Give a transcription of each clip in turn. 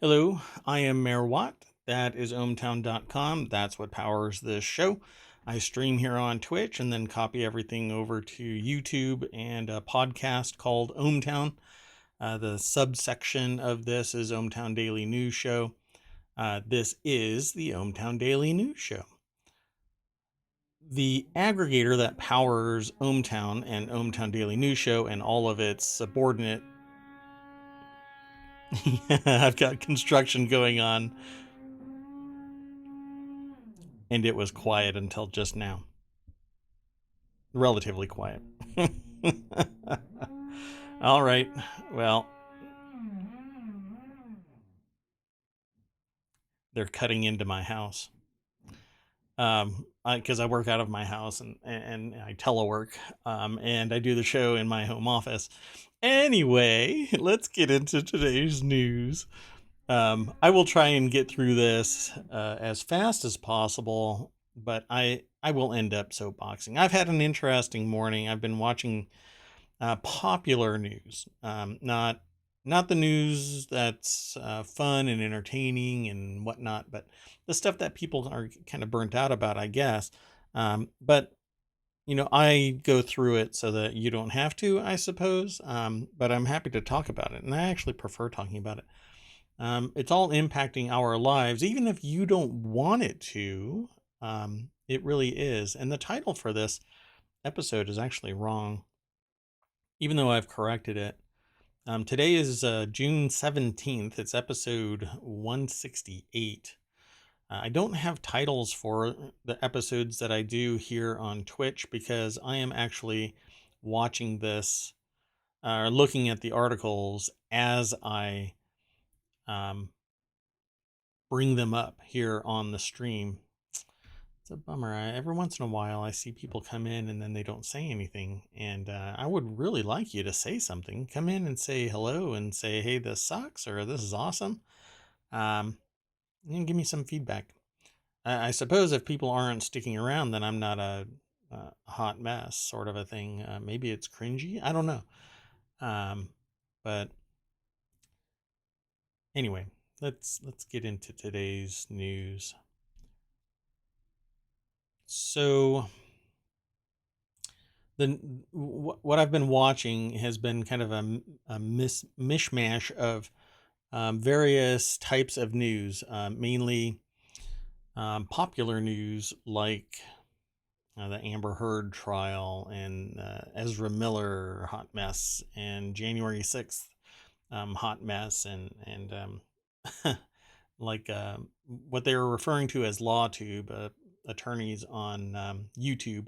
Hello, I am Mayor Watt. That is ohmTown.com. That's what powers this show. I stream here on Twitch and then copy everything over to YouTube and a podcast called ohmTown. The subsection of this is ohmTown Daily News Show. This is the ohmTown Daily News Show. The aggregator that powers ohmTown and ohmTown Daily News Show and all of its subordinate I've got construction going on, and it was quiet until just now. Relatively quiet. All right. Well, they're cutting into my house. Because I work out of my house and I telework, and I do the show in my home office. Anyway, let's get into today's news. I will try and get through this as fast as possible, but I will end up soapboxing. I've had an interesting morning. I've been watching popular news, not the news that's fun and entertaining and whatnot, but the stuff that people are kind of burnt out about, I guess. But I go through it so that you don't have to, I suppose. But I'm happy to talk about it, and I actually prefer talking about it. It's all impacting our lives, even if you don't want it to. It really is. And the title for this episode is actually wrong, even though I've corrected it. Today is June 17th. It's episode 168. I don't have titles for the episodes that I do here on Twitch because I am actually watching this, looking at the articles as I bring them up here on the stream. It's a bummer. Every once in a while I see people come in and then they don't say anything, and I would really like you to say something. Come in and say hello and say, hey, this sucks, or this is awesome. And give me some feedback. I suppose if people aren't sticking around, then I'm not a hot mess sort of a thing. Maybe it's cringy. I don't know. But anyway, let's get into today's news. So what I've been watching has been kind of a mishmash of various types of news, mainly popular news like the Amber Heard trial and Ezra Miller hot mess and January 6th hot mess and like what they were referring to as LawTube, attorneys on YouTube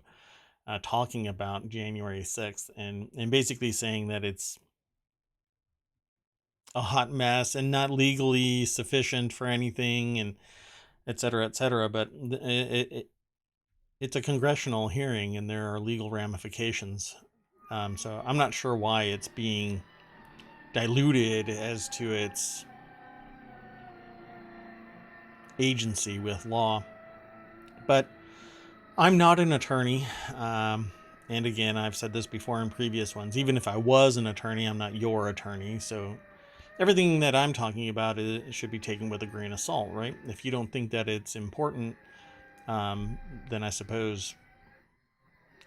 talking about January 6th and basically saying that it's a hot mess and not legally sufficient for anything and et cetera, but it's a congressional hearing and there are legal ramifications. So I'm not sure why it's being diluted as to its agency with law. But I'm not an attorney. And again, I've said this before in previous ones. Even if I was an attorney, I'm not your attorney. So everything that I'm talking about should be taken with a grain of salt, right? If you don't think that it's important, then I suppose,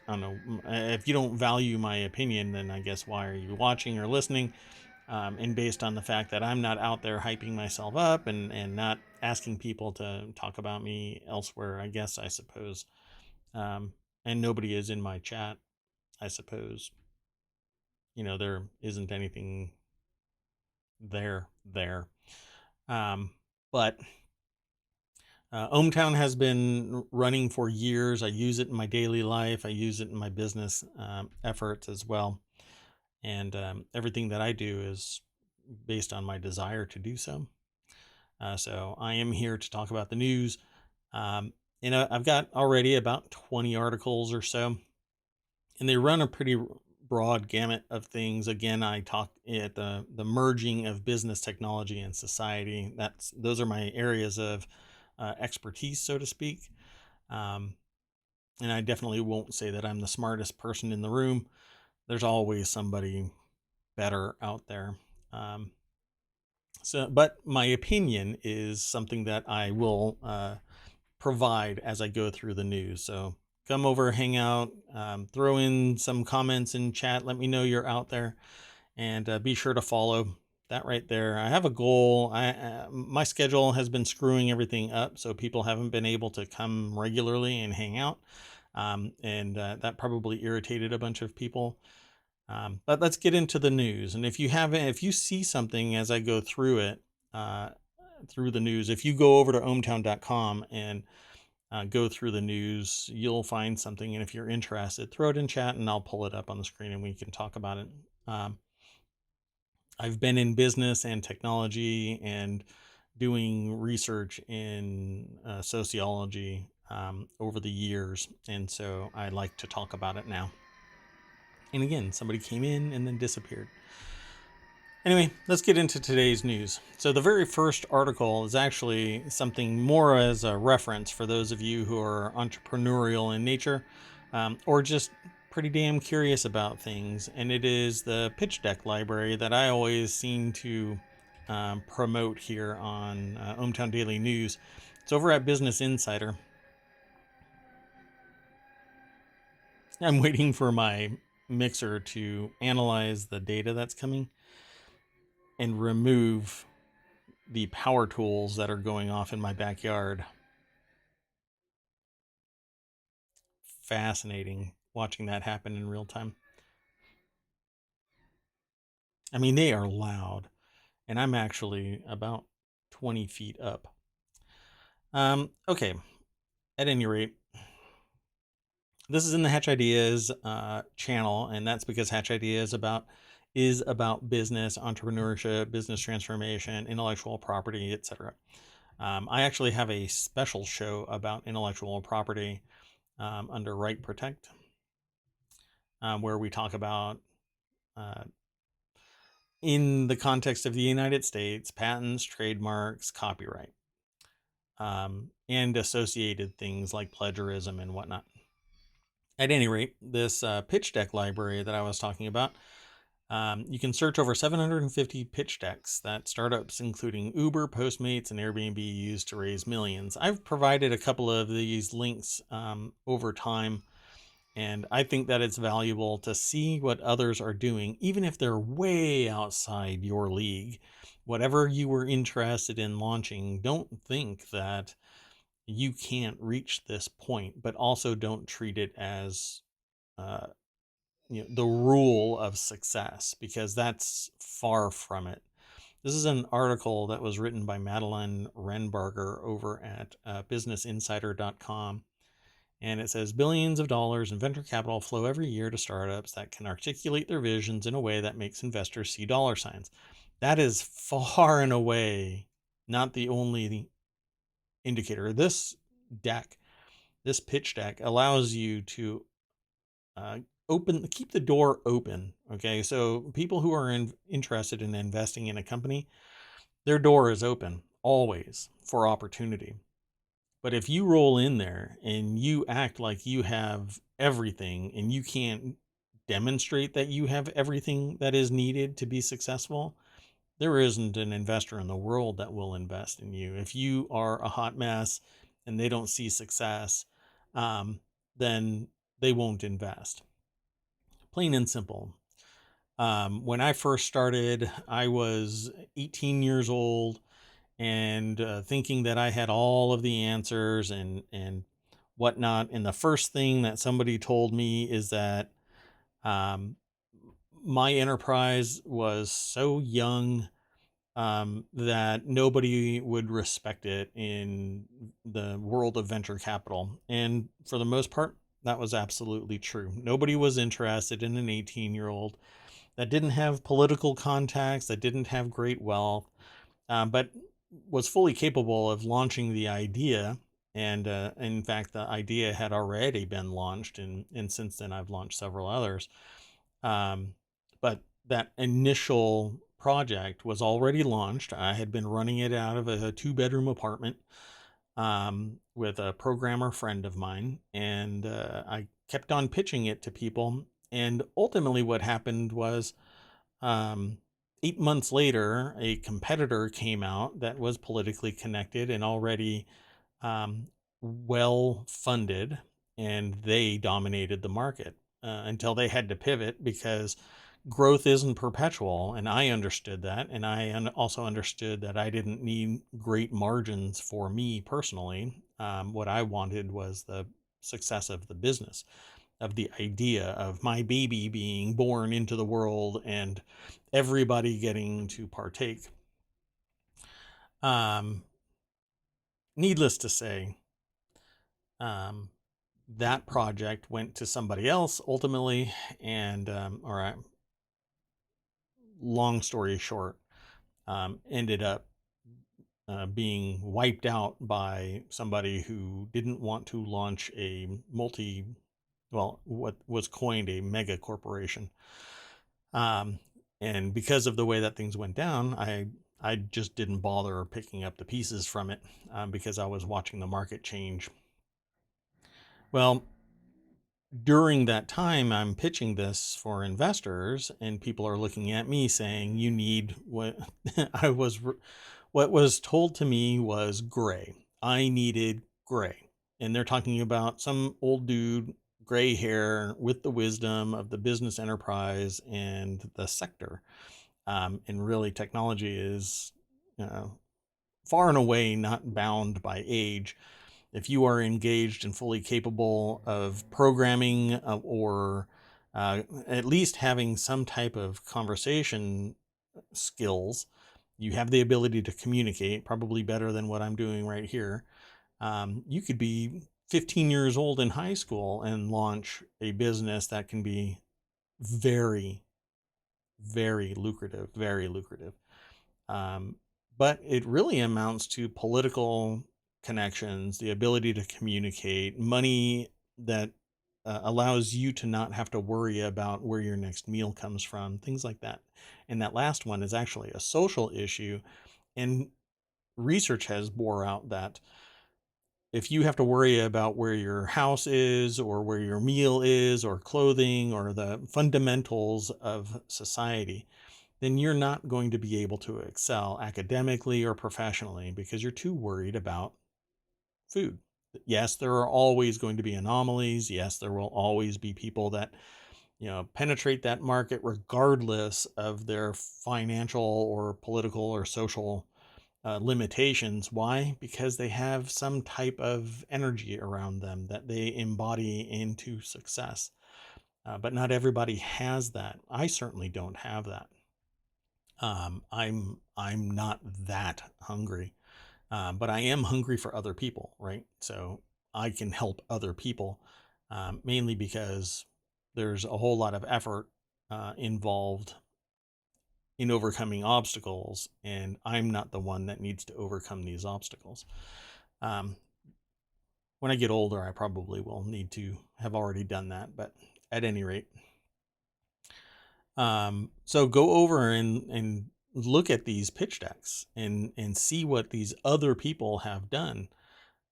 I don't know, if you don't value my opinion, then I guess why are you watching or listening? And based on the fact that I'm not out there hyping myself up and not asking people to talk about me elsewhere, I guess, I suppose. And nobody is in my chat, I suppose. There isn't anything there. But ohmTown has been running for years. I use it in my daily life. I use it in my business efforts as well. And everything that I do is based on my desire to do so. So I am here to talk about the news. I've got already about 20 articles or so, and they run a pretty broad gamut of things. Again, I talk at the merging of business, technology, and society. Those are my areas of expertise, so to speak. And I definitely won't say that I'm the smartest person in the room. There's always somebody better out there. So, but my opinion is something that I will provide as I go through the news. So come over, hang out, throw in some comments in chat. Let me know you're out there, and be sure to follow that right there. I have a goal. My schedule has been screwing everything up, so people haven't been able to come regularly and hang out, and that probably irritated a bunch of people. But let's get into the news. And if you see something as I go through it, through the news, if you go over to ohmTown.com and go through the news, you'll find something. And if you're interested, throw it in chat and I'll pull it up on the screen and we can talk about it. I've been in business and technology and doing research in sociology over the years. And so I like to talk about it now. And again, somebody came in and then disappeared. Anyway, let's get into today's news. So the very first article is actually something more as a reference for those of you who are entrepreneurial in nature, or just pretty damn curious about things. And it is the pitch deck library that I always seem to promote here on ohmTown Daily News. It's over at Business Insider. I'm waiting for my mixer to analyze the data that's coming and remove the power tools that are going off in my backyard. Fascinating watching that happen in real time. I mean, they are loud, and I'm actually about 20 feet up. Okay, at any rate, this is in the Hatch Ideas channel, and that's because Hatch Ideas is about business, entrepreneurship, business transformation, intellectual property, etc. I actually have a special show about intellectual property under Right Protect, where we talk about, in the context of the United States, patents, trademarks, copyright, and associated things like plagiarism and whatnot. At any rate, this pitch deck library that I was talking about, you can search over 750 pitch decks that startups including Uber, Postmates, and Airbnb use to raise millions. I've provided a couple of these links over time, and I think that it's valuable to see what others are doing, even if they're way outside your league. Whatever you were interested in launching, don't think that you can't reach this point, but also don't treat it as the rule of success, because that's far from it. This is an article that was written by Madeline Renbarger over at businessinsider.com. And it says, billions of dollars in venture capital flow every year to startups that can articulate their visions in a way that makes investors see dollar signs. That is far and away not the only indicator. This pitch deck allows you to keep the door open. Okay, so people who are interested in investing in a company, their door is open always for opportunity. But if you roll in there and you act like you have everything and you can't demonstrate that you have everything that is needed to be successful, there isn't an investor in the world that will invest in you. If you are a hot mess and they don't see success, then they won't invest. Plain and simple. When I first started, I was 18 years old and thinking that I had all of the answers and whatnot. And the first thing that somebody told me is that my enterprise was so young that nobody would respect it in the world of venture capital. And for the most part, that was absolutely true. Nobody was interested in an 18-year-old that didn't have political contacts, that didn't have great wealth, but was fully capable of launching the idea. And in fact, the idea had already been launched, and since then I've launched several others. But that initial project was already launched. I had been running it out of a 2-bedroom apartment with a programmer friend of mine, and I kept on pitching it to people. And ultimately what happened was 8 months later, a competitor came out that was politically connected and already um, well funded, and they dominated the market until they had to pivot because growth isn't perpetual. And I understood that. And I also understood that I didn't need great margins for me personally. What I wanted was the success of the business, of the idea of my baby being born into the world and everybody getting to partake. Um, Needless to say, um, that project went to somebody else ultimately, and long story short, ended up being wiped out by somebody who didn't want to launch what was coined a mega corporation. Um, and because of the way that things went down, I just didn't bother picking up the pieces from it because I was watching the market change. Well, during that time, I'm pitching this for investors, and people are looking at me saying, "You need what what was told to me was gray. I needed gray." And they're talking about some old dude, gray hair, with the wisdom of the business enterprise and the sector. And really, technology is uh, far and away not bound by age. If you are engaged and fully capable of programming or at least having some type of conversation skills, you have the ability to communicate, probably better than what I'm doing right here. You could be 15 years old in high school and launch a business that can be very, very lucrative, very lucrative. Um, but it really amounts to political connections, the ability to communicate, money that allows you to not have to worry about where your next meal comes from, things like that. And that last one is actually a social issue. And research has bore out that if you have to worry about where your house is or where your meal is or clothing or the fundamentals of society, then you're not going to be able to excel academically or professionally because you're too worried about food. Yes, there are always going to be anomalies. Yes, there will always be people that, penetrate that market regardless of their financial or political or social limitations. Why? Because they have some type of energy around them that they embody into success. But not everybody has that. I certainly don't have that. I'm not that hungry, but I am hungry for other people, right? So I can help other people, mainly because there's a whole lot of effort involved in overcoming obstacles, and I'm not the one that needs to overcome these obstacles. Um, when I get older, I probably will need to have already done that, but at any rate, so go over and look at these pitch decks and see what these other people have done.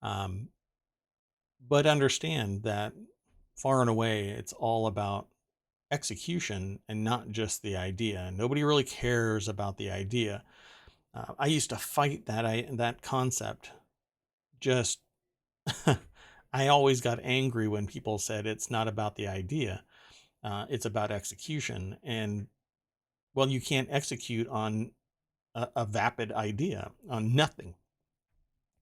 Um, but understand that far and away, it's all about execution and not just the idea. Nobody really cares about the idea. I used to fight that concept. Just I always got angry when people said it's not about the idea. It's about execution. And well, you can't execute on a vapid idea, on nothing.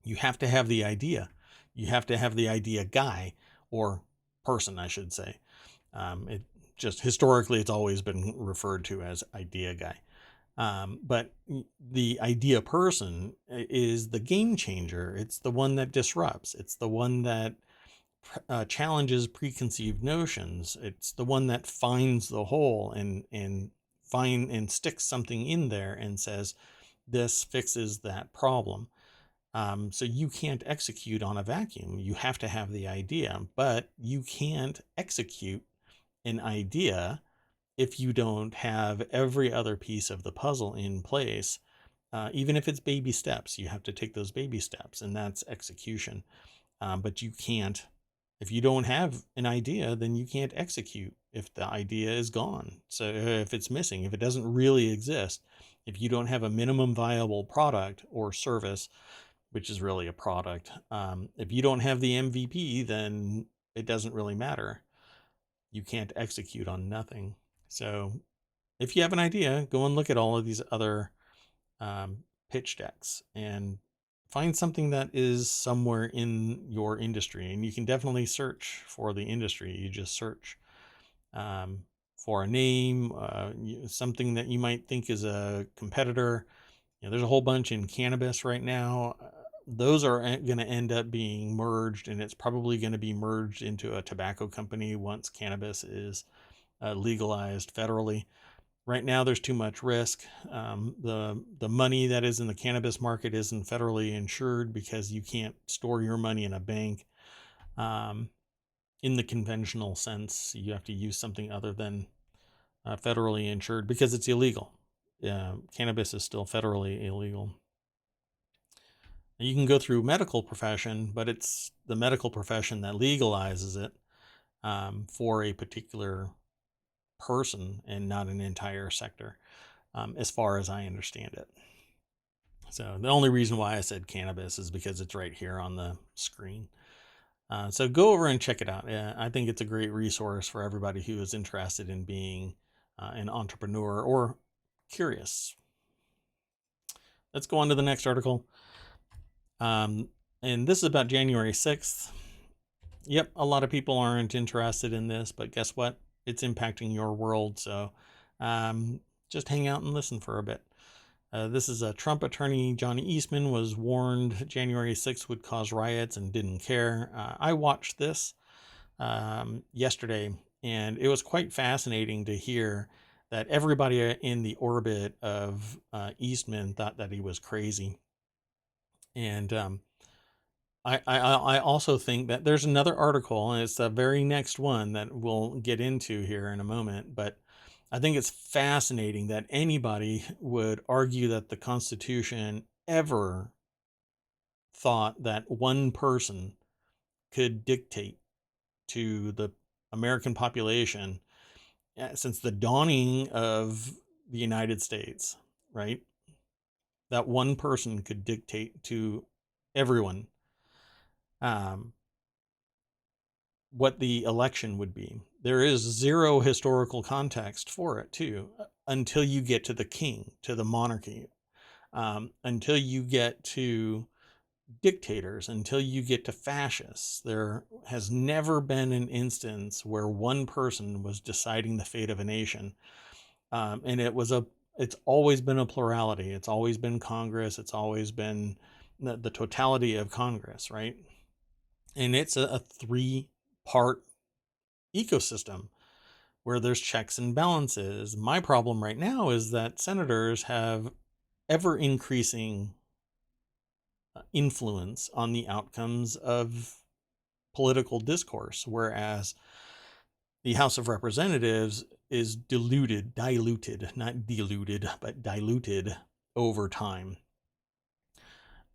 You have to have the idea. You have to have the idea guy or person, I should say. It just historically, it's always been referred to as idea guy. But the idea person is the game changer. It's the one that disrupts. It's the one that challenges preconceived notions. It's the one that finds the hole and sticks something in there and says, this fixes that problem. So you can't execute on a vacuum. You have to have the idea, but you can't execute an idea if you don't have every other piece of the puzzle in place. Even if it's baby steps, you have to take those baby steps, and that's execution. But you can't If you don't have an idea, then you can't execute if the idea is gone. So if it's missing, if it doesn't really exist, if you don't have a minimum viable product or service, which is really a product, if you don't have the MVP, then it doesn't really matter. You can't execute on nothing. So if you have an idea, go and look at all of these other um, pitch decks and find something that is somewhere in your industry. And you can definitely search for the industry. You just search for a name, something that you might think is a competitor. There's a whole bunch in cannabis right now. Those are going to end up being merged, and it's probably going to be merged into a tobacco company once cannabis is legalized federally. Right now, there's too much risk. The money that is in the cannabis market isn't federally insured because you can't store your money in a bank. In the conventional sense, you have to use something other than federally insured because it's illegal. Cannabis is still federally illegal. You can go through medical profession, but it's the medical profession that legalizes it for a particular person and not an entire sector, as far as I understand it. So the only reason why I said cannabis is because it's right here on the screen. So go over and check it out. I think it's a great resource for everybody who is interested in being an entrepreneur or curious. Let's go on to the next article. And this is about January 6th. Yep, a lot of people aren't interested in this, but guess what? It's impacting your world. So just hang out and listen for a bit. This is a Trump attorney, Johnny Eastman, was warned January 6th would cause riots and didn't care. I watched this yesterday, and it was quite fascinating to hear that everybody in the orbit of Eastman thought that he was crazy. And I also think that there's another article, and it's the very next one that we'll get into here in a moment, but I think it's fascinating that anybody would argue that the Constitution ever thought that one person could dictate to the American population since the dawning of the United States, right? That one person could dictate to everyone what the election would be. There is zero historical context for it, too, until you get to the king, to the monarchy, until you get to dictators, until you get to fascists. There has never been an instance where one person was deciding the fate of a nation. And it's always been a plurality. It's always been Congress. It's always been the totality of Congress, right? And it's a three-part ecosystem where there's checks and balances. My problem right now is that senators have ever increasing influence on the outcomes of political discourse, whereas the House of Representatives is diluted, not diluted, but diluted over time.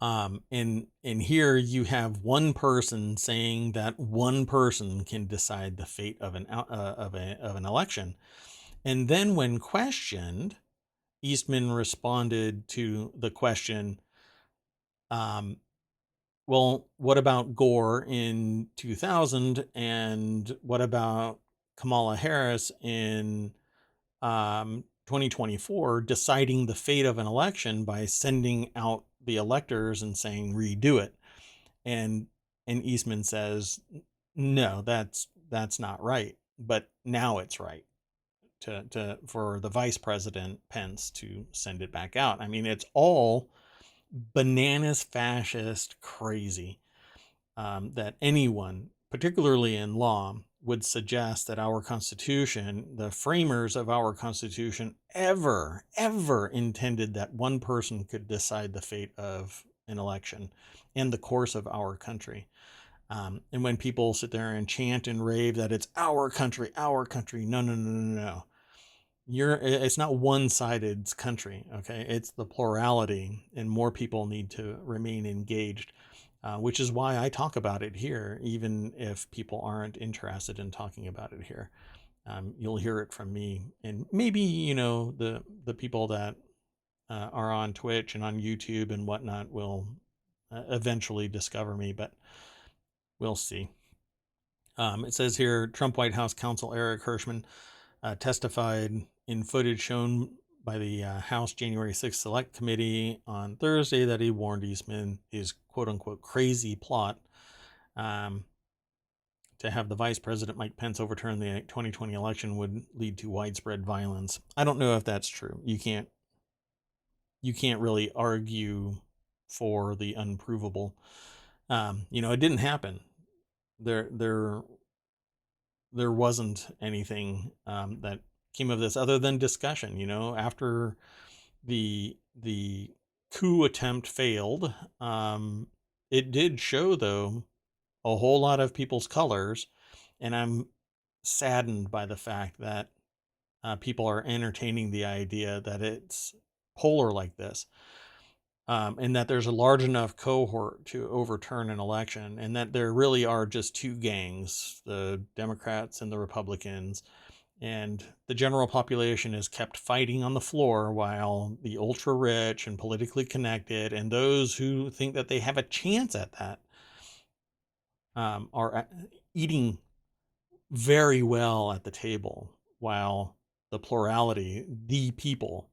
And here you have one person saying that one person can decide the fate of an election, and then when questioned, Eastman responded to the question, well, what about Gore in 2000, and what about Kamala Harris in 2024 deciding the fate of an election by sending out the electors and saying redo it? And Eastman says, no, that's not right, but now it's right for the Vice President Pence to send it back out. I mean, it's all bananas, fascist, crazy, that anyone, particularly in law, would suggest that our Constitution, the framers of our Constitution, ever intended that one person could decide the fate of an election and the course of our country. And when people sit there and chant and rave that it's our country, no. It's not one-sided country, okay? It's the plurality, and more people need to remain engaged. which is why I talk about it here, even if people aren't interested in talking about it here. You'll hear it from me, and maybe, the people that are on Twitch and on YouTube and whatnot will eventually discover me, but we'll see. It says here, Trump White House counsel Eric Hirschman testified in footage shown by the House January 6th Select Committee on Thursday that he warned Eastman his quote-unquote crazy plot to have the Vice President Mike Pence overturn the 2020 election would lead to widespread violence. I don't know if that's true. You can't really argue for the unprovable. It didn't happen. There wasn't anything that came of this other than discussion. After the coup attempt failed, it did show, though, a whole lot of people's colors, and I'm saddened by the fact that people are entertaining the idea that it's polar like this, and that there's a large enough cohort to overturn an election, and that there really are just two gangs, the Democrats and the Republicans, and the general population is kept fighting on the floor while the ultra rich and politically connected and those who think that they have a chance at that are eating very well at the table, while the plurality, the people,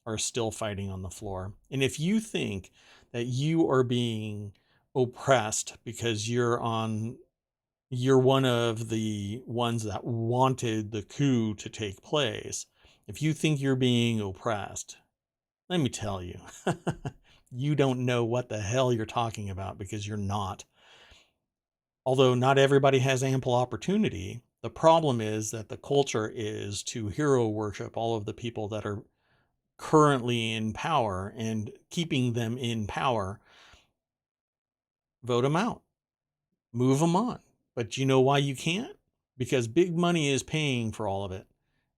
are still fighting on the floor. And if you think that you are being oppressed because you're one of the ones that wanted the coup to take place, if you think you're being oppressed, let me tell you, you don't know what the hell you're talking about, because you're not. Although not everybody has ample opportunity, the problem is that the culture is to hero worship all of the people that are currently in power, and keeping them in power. Vote them out. Move them on. But you know why you can't? Because big money is paying for all of it.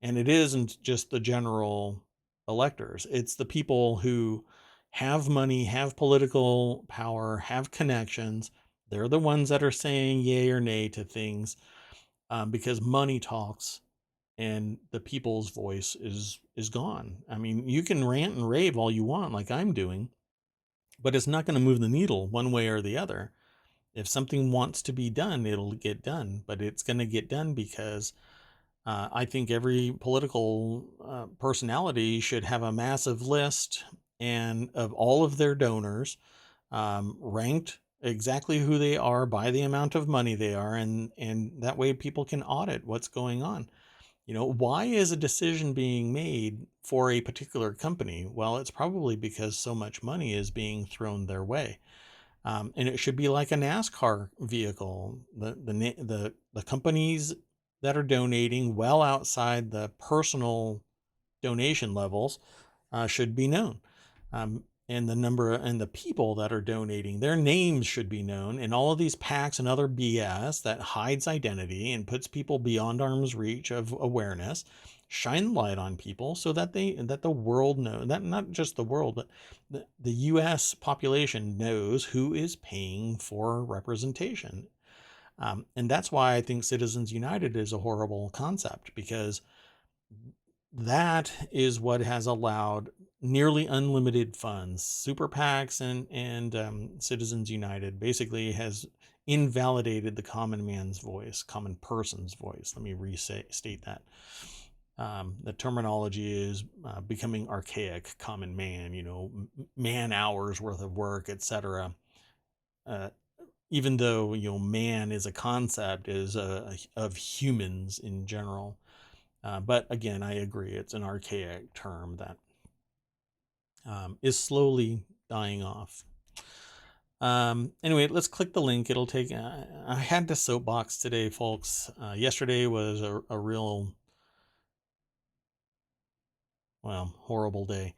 And it isn't just the general electors. It's the people who have money, have political power, have connections. They're the ones that are saying yay or nay to things, because money talks and the people's voice is gone. I mean, you can rant and rave all you want, like I'm doing, but it's not going to move the needle one way or the other. If something wants to be done, it'll get done, but it's going to get done because I think every political personality should have a massive list and of all of their donors, ranked exactly who they are by the amount of money they are, and that way people can audit what's going on. Why is a decision being made for a particular company? Well, it's probably because so much money is being thrown their way. And it should be like a NASCAR vehicle. The companies that are donating well outside the personal donation levels should be known. And the number and the people that are donating, their names should be known. And all of these PACs and other BS that hides identity and puts people beyond arm's reach of awareness, shine light on people so that the world knows, that not just the world, but the U.S. population knows who is paying for representation. And that's why I think Citizens United is a horrible concept, because that is what has allowed nearly unlimited funds. Super PACs and Citizens United basically has invalidated the common man's voice, common person's voice. Let me restate that. The terminology is becoming archaic. Common man, man hours worth of work, etc. Even though man is a concept, is of humans in general. But again, I agree, it's an archaic term that is slowly dying off. Anyway, let's click the link. It'll take, I had to soapbox today, folks. Yesterday was a real, horrible day.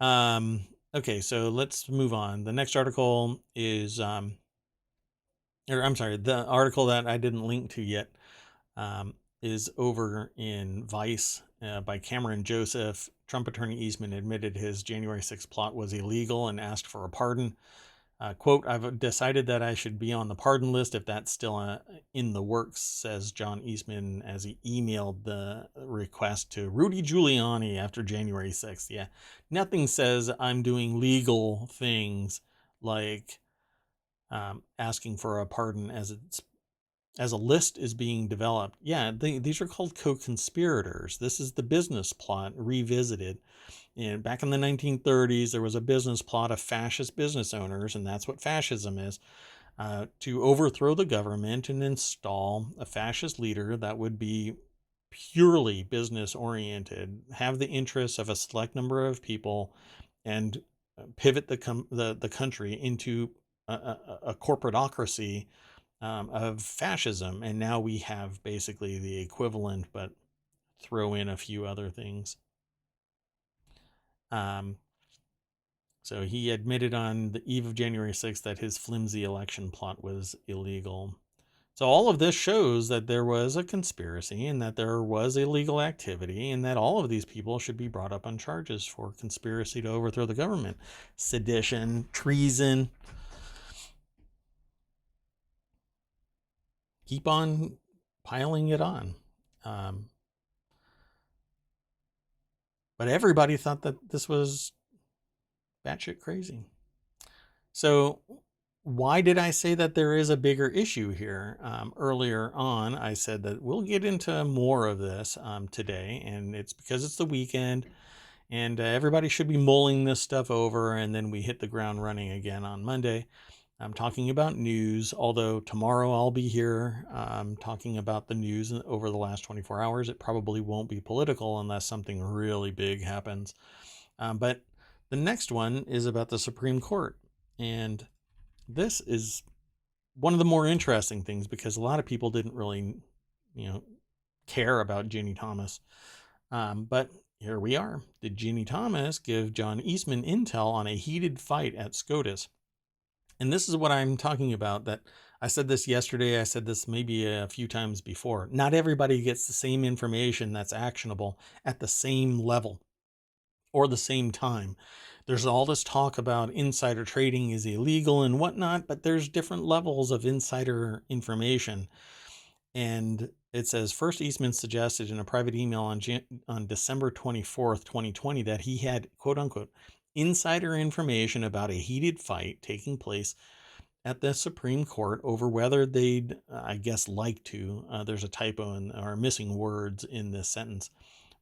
Okay, so let's move on. The next article is, the article that I didn't link to yet is over in Vice by Cameron Joseph. Trump attorney Eastman admitted his January 6th plot was illegal and asked for a pardon. Quote, I've decided that I should be on the pardon list if that's still in the works, says John Eastman as he emailed the request to Rudy Giuliani after January 6th. Yeah, nothing says I'm doing legal things like asking for a pardon as a list is being developed. Yeah, these are called co-conspirators. This is the business plot revisited. And back in the 1930s, there was a business plot of fascist business owners, and that's what fascism is, to overthrow the government and install a fascist leader that would be purely business oriented, have the interests of a select number of people, and pivot the country into a corporatocracy of fascism. And now we have basically the equivalent, but throw in a few other things. Um, So he admitted on the eve of January 6th that his flimsy election plot was illegal. So all of this shows that there was a conspiracy and that there was illegal activity and that all of these people should be brought up on charges for conspiracy to overthrow the government, sedition, treason. Keep on piling it on. But everybody thought that this was batshit crazy. So why did I say that there is a bigger issue here? Earlier on, I said that we'll get into more of this today, and it's because it's the weekend, and everybody should be mulling this stuff over, and then we hit the ground running again on Monday. I'm talking about news, although tomorrow I'll be here talking about the news over the last 24 hours. It probably won't be political unless something really big happens. But the next one is about the Supreme Court, and this is one of the more interesting things because a lot of people didn't really, care about Ginny Thomas. But here we are. Did Ginny Thomas give John Eastman intel on a heated fight at SCOTUS? And this is what I'm talking about. That I said this yesterday. I said this maybe a few times before. Not everybody gets the same information that's actionable at the same level or the same time. There's all this talk about insider trading is illegal and whatnot, but there's different levels of insider information. And it says, first, Eastman suggested in a private email on December 24th, 2020, that he had, quote unquote, insider information about a heated fight taking place at the Supreme Court over whether they'd, I guess, like to, there's a typo or missing words in this sentence,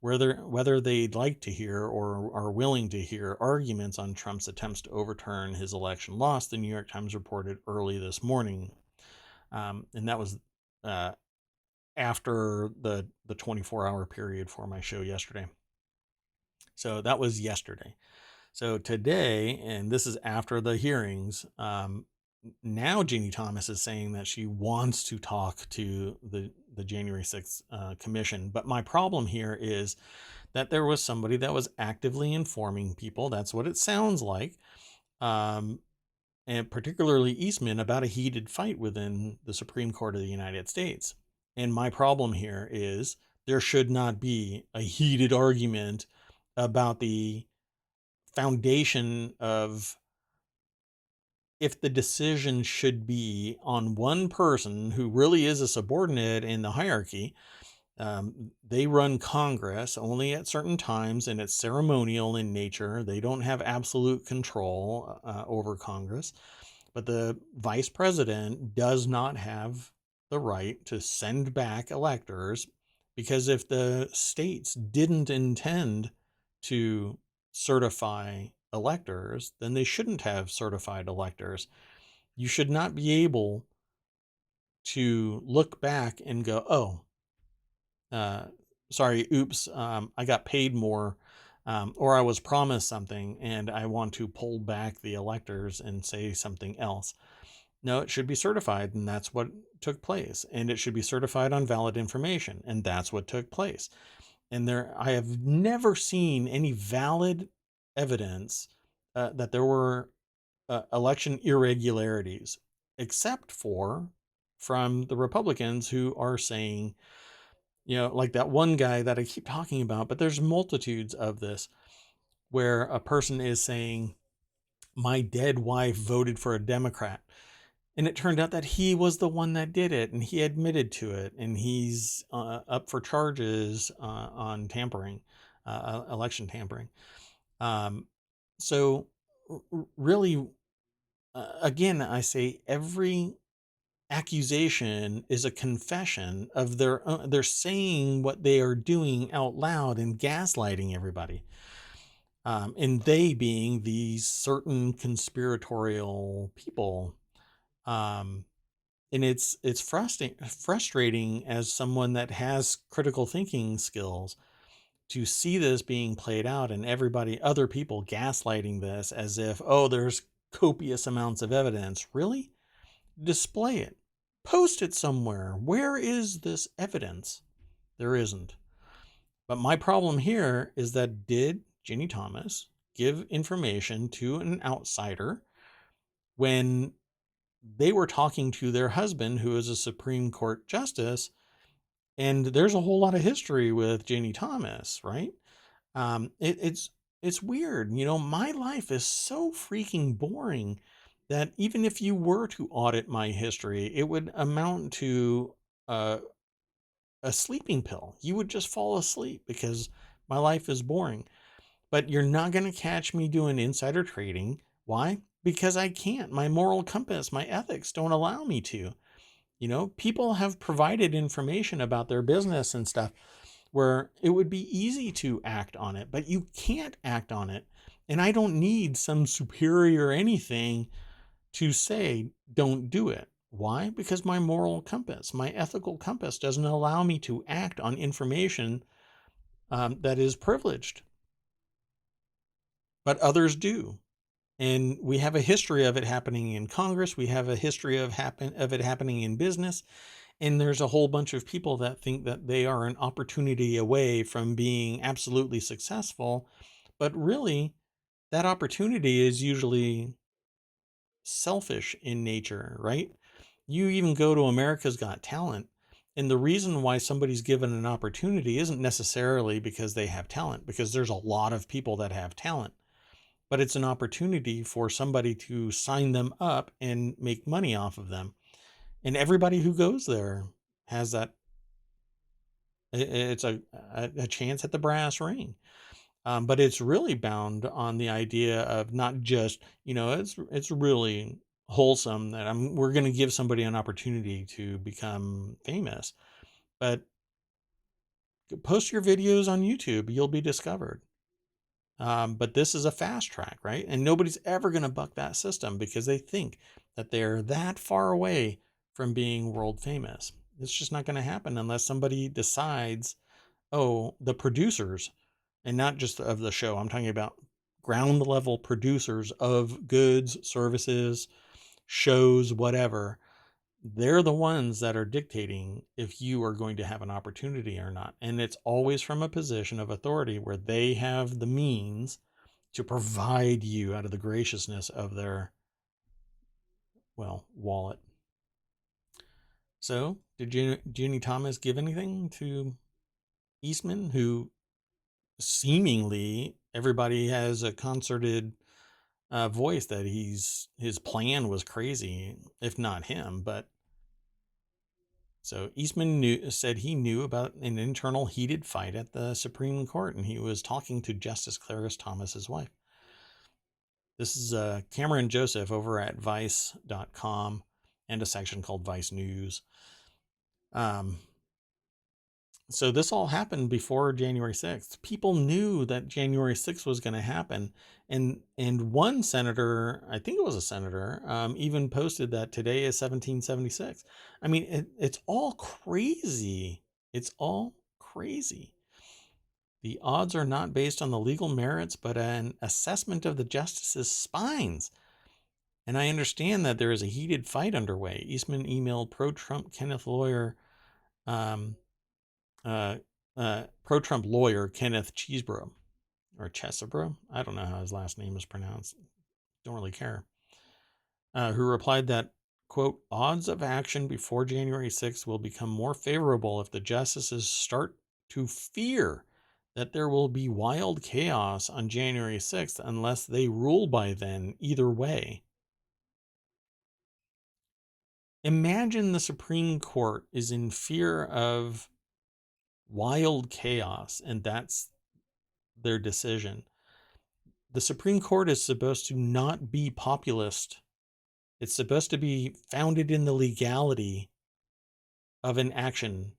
whether they'd like to hear or are willing to hear arguments on Trump's attempts to overturn his election loss, the New York Times reported early this morning. And that was after the 24-hour period for my show yesterday. So that was yesterday. So today, and this is after the hearings, now Ginny Thomas is saying that she wants to talk to the January 6th commission. But my problem here is that there was somebody that was actively informing people. That's what it sounds like. And particularly Eastman, about a heated fight within the Supreme Court of the United States. And my problem here is there should not be a heated argument about the foundation of if the decision should be on one person who really is a subordinate in the hierarchy. They run Congress only at certain times, and it's ceremonial in nature. They don't have absolute control over Congress. But the vice president does not have the right to send back electors, because if the states didn't intend to certify electors, then they shouldn't have certified electors. You should not be able to look back and go, oh, sorry, oops, I got paid more, or I was promised something and I want to pull back the electors and say something else. No, it should be certified, and that's what took place. And it should be certified on valid information, and that's what took place. And I have never seen any valid evidence that there were election irregularities, except for from the Republicans who are saying, like that one guy that I keep talking about, but there's multitudes of this, where a person is saying my dead wife voted for a Democrat. And it turned out that he was the one that did it, and he admitted to it, and he's up for charges on tampering, election tampering. Um, so, really, again, I say every accusation is a confession of their own. They're saying what they are doing out loud and gaslighting everybody. And they being these certain conspiratorial people. Um, and it's frustrating as someone that has critical thinking skills to see this being played out and everybody, other people gaslighting this as if, oh, there's copious amounts of evidence. Really? Display it. Post it somewhere. Where is this evidence? There isn't. But my problem here is that did Ginny Thomas give information to an outsider when they were talking to their husband, who is a Supreme Court justice? And there's a whole lot of history with Ginny Thomas, right? It's weird. My life is so freaking boring that even if you were to audit my history, it would amount to uh, a sleeping pill. You would just fall asleep because my life is boring. But you're not going to catch me doing insider trading. Why? Because I can't. My moral compass, my ethics don't allow me to. People have provided information about their business and stuff where it would be easy to act on it, but you can't act on it. And I don't need some superior anything to say, don't do it. Why? Because my moral compass, my ethical compass doesn't allow me to act on information that is privileged. But others do. And we have a history of it happening in Congress. We have a history of it happening in business. And there's a whole bunch of people that think that they are an opportunity away from being absolutely successful. But really, that opportunity is usually selfish in nature, right? You even go to America's Got Talent, and the reason why somebody's given an opportunity isn't necessarily because they have talent, because there's a lot of people that have talent, but it's an opportunity for somebody to sign them up and make money off of them. And everybody who goes there has that. It's a chance at the brass ring. But it's really bound on the idea of not just, it's really wholesome that we're going to give somebody an opportunity to become famous, but post your videos on YouTube, you'll be discovered. But this is a fast track, right? And nobody's ever going to buck that system because they think that they're that far away from being world famous. It's just not going to happen unless somebody decides, oh, the producers, and not just of the show, I'm talking about ground level producers of goods, services, shows, whatever. They're the ones that are dictating if you are going to have an opportunity or not. And it's always from a position of authority where they have the means to provide you out of the graciousness of their, wallet. So, did Ginny Thomas give anything to Eastman, who seemingly everybody has a concerted voice that his plan was crazy, if not him? But so Eastman said he knew about an internal heated fight at the Supreme Court, and he was talking to Justice Clarence Thomas's wife. This is Cameron Joseph over at Vice.com and a section called Vice News. So this all happened before January 6th. People knew that January 6th was going to happen. And one senator, I think it was a senator, even posted that today is 1776. I mean, it's all crazy. It's all crazy. The odds are not based on the legal merits, but an assessment of the justices' spines. And I understand that there is a heated fight underway. Eastman emailed pro-Trump Kenneth lawyer, pro-Trump lawyer Kenneth Chesebro, or Chesebro. I don't know how his last name is pronounced. Don't really care. Who replied that, quote, odds of action before January 6th will become more favorable if the justices start to fear that there will be wild chaos on January 6th unless they rule by then, either way. Imagine the Supreme Court is in fear of wild chaos, and that's their decision. The Supreme Court is supposed to not be populist. It's supposed to be founded in the legality of an action.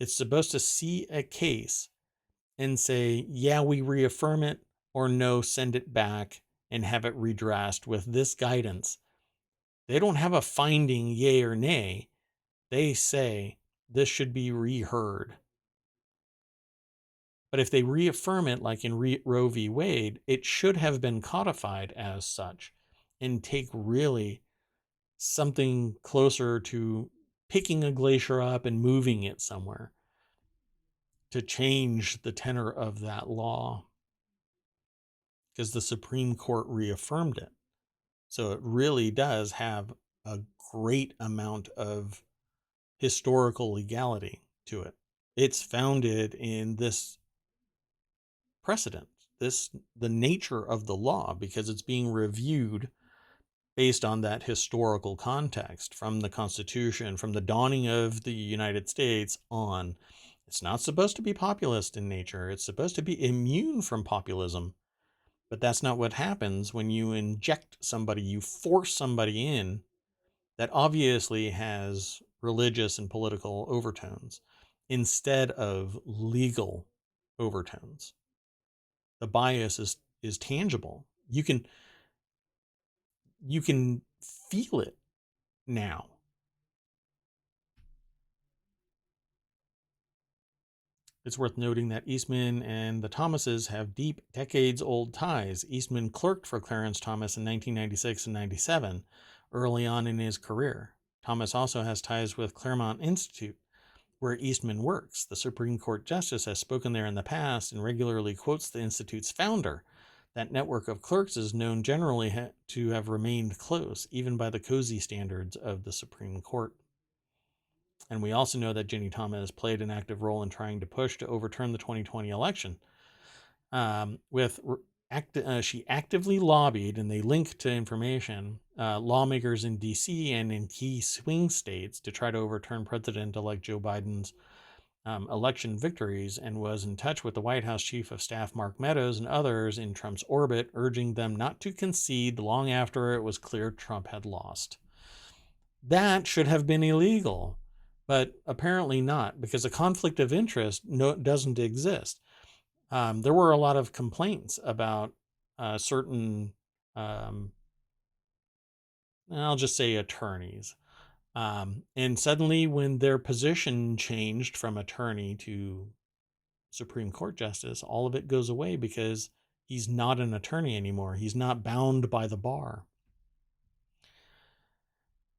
It's supposed to see a case and say, yeah, we reaffirm it, or no, send it back and have it redressed with this guidance. They don't have a finding, yay or nay. They say this should be reheard. But if they reaffirm it, like in Roe v. Wade, it should have been codified as such and take really something closer to picking a glacier up and moving it somewhere to change the tenor of that law, because the Supreme Court reaffirmed it. So it really does have a great amount of historical legality to it. It's founded in this precedent, the nature of the law, because it's being reviewed based on that historical context from the Constitution, from the dawning of the United States on. It's not supposed to be populist in nature. It's supposed to be immune from populism. But that's not what happens when you inject somebody, you force somebody in that obviously has religious and political overtones instead of legal overtones. The bias is tangible. You can feel it now. It's worth noting that Eastman and the Thomases have deep, decades-old ties. Eastman clerked for Clarence Thomas in 1996 and 97, early on in his career. Thomas also has ties with Claremont Institute, where Eastman works. The Supreme Court Justice has spoken there in the past and regularly quotes the Institute's founder. That network of clerks is known generally to have remained close, even by the cozy standards of the Supreme Court. And we also know that Ginny Thomas played an active role in trying to push to overturn the 2020 election. She actively lobbied, and they link to information, lawmakers in D.C. and in key swing states to try to overturn President-elect Joe Biden's election victories, and was in touch with the White House Chief of Staff Mark Meadows and others in Trump's orbit, urging them not to concede long after it was clear Trump had lost. That should have been illegal, but apparently not, because a conflict of interest doesn't exist. There were a lot of complaints about certain, I'll just say attorneys. And suddenly when their position changed from attorney to Supreme Court justice, all of it goes away because he's not an attorney anymore. He's not bound by the bar.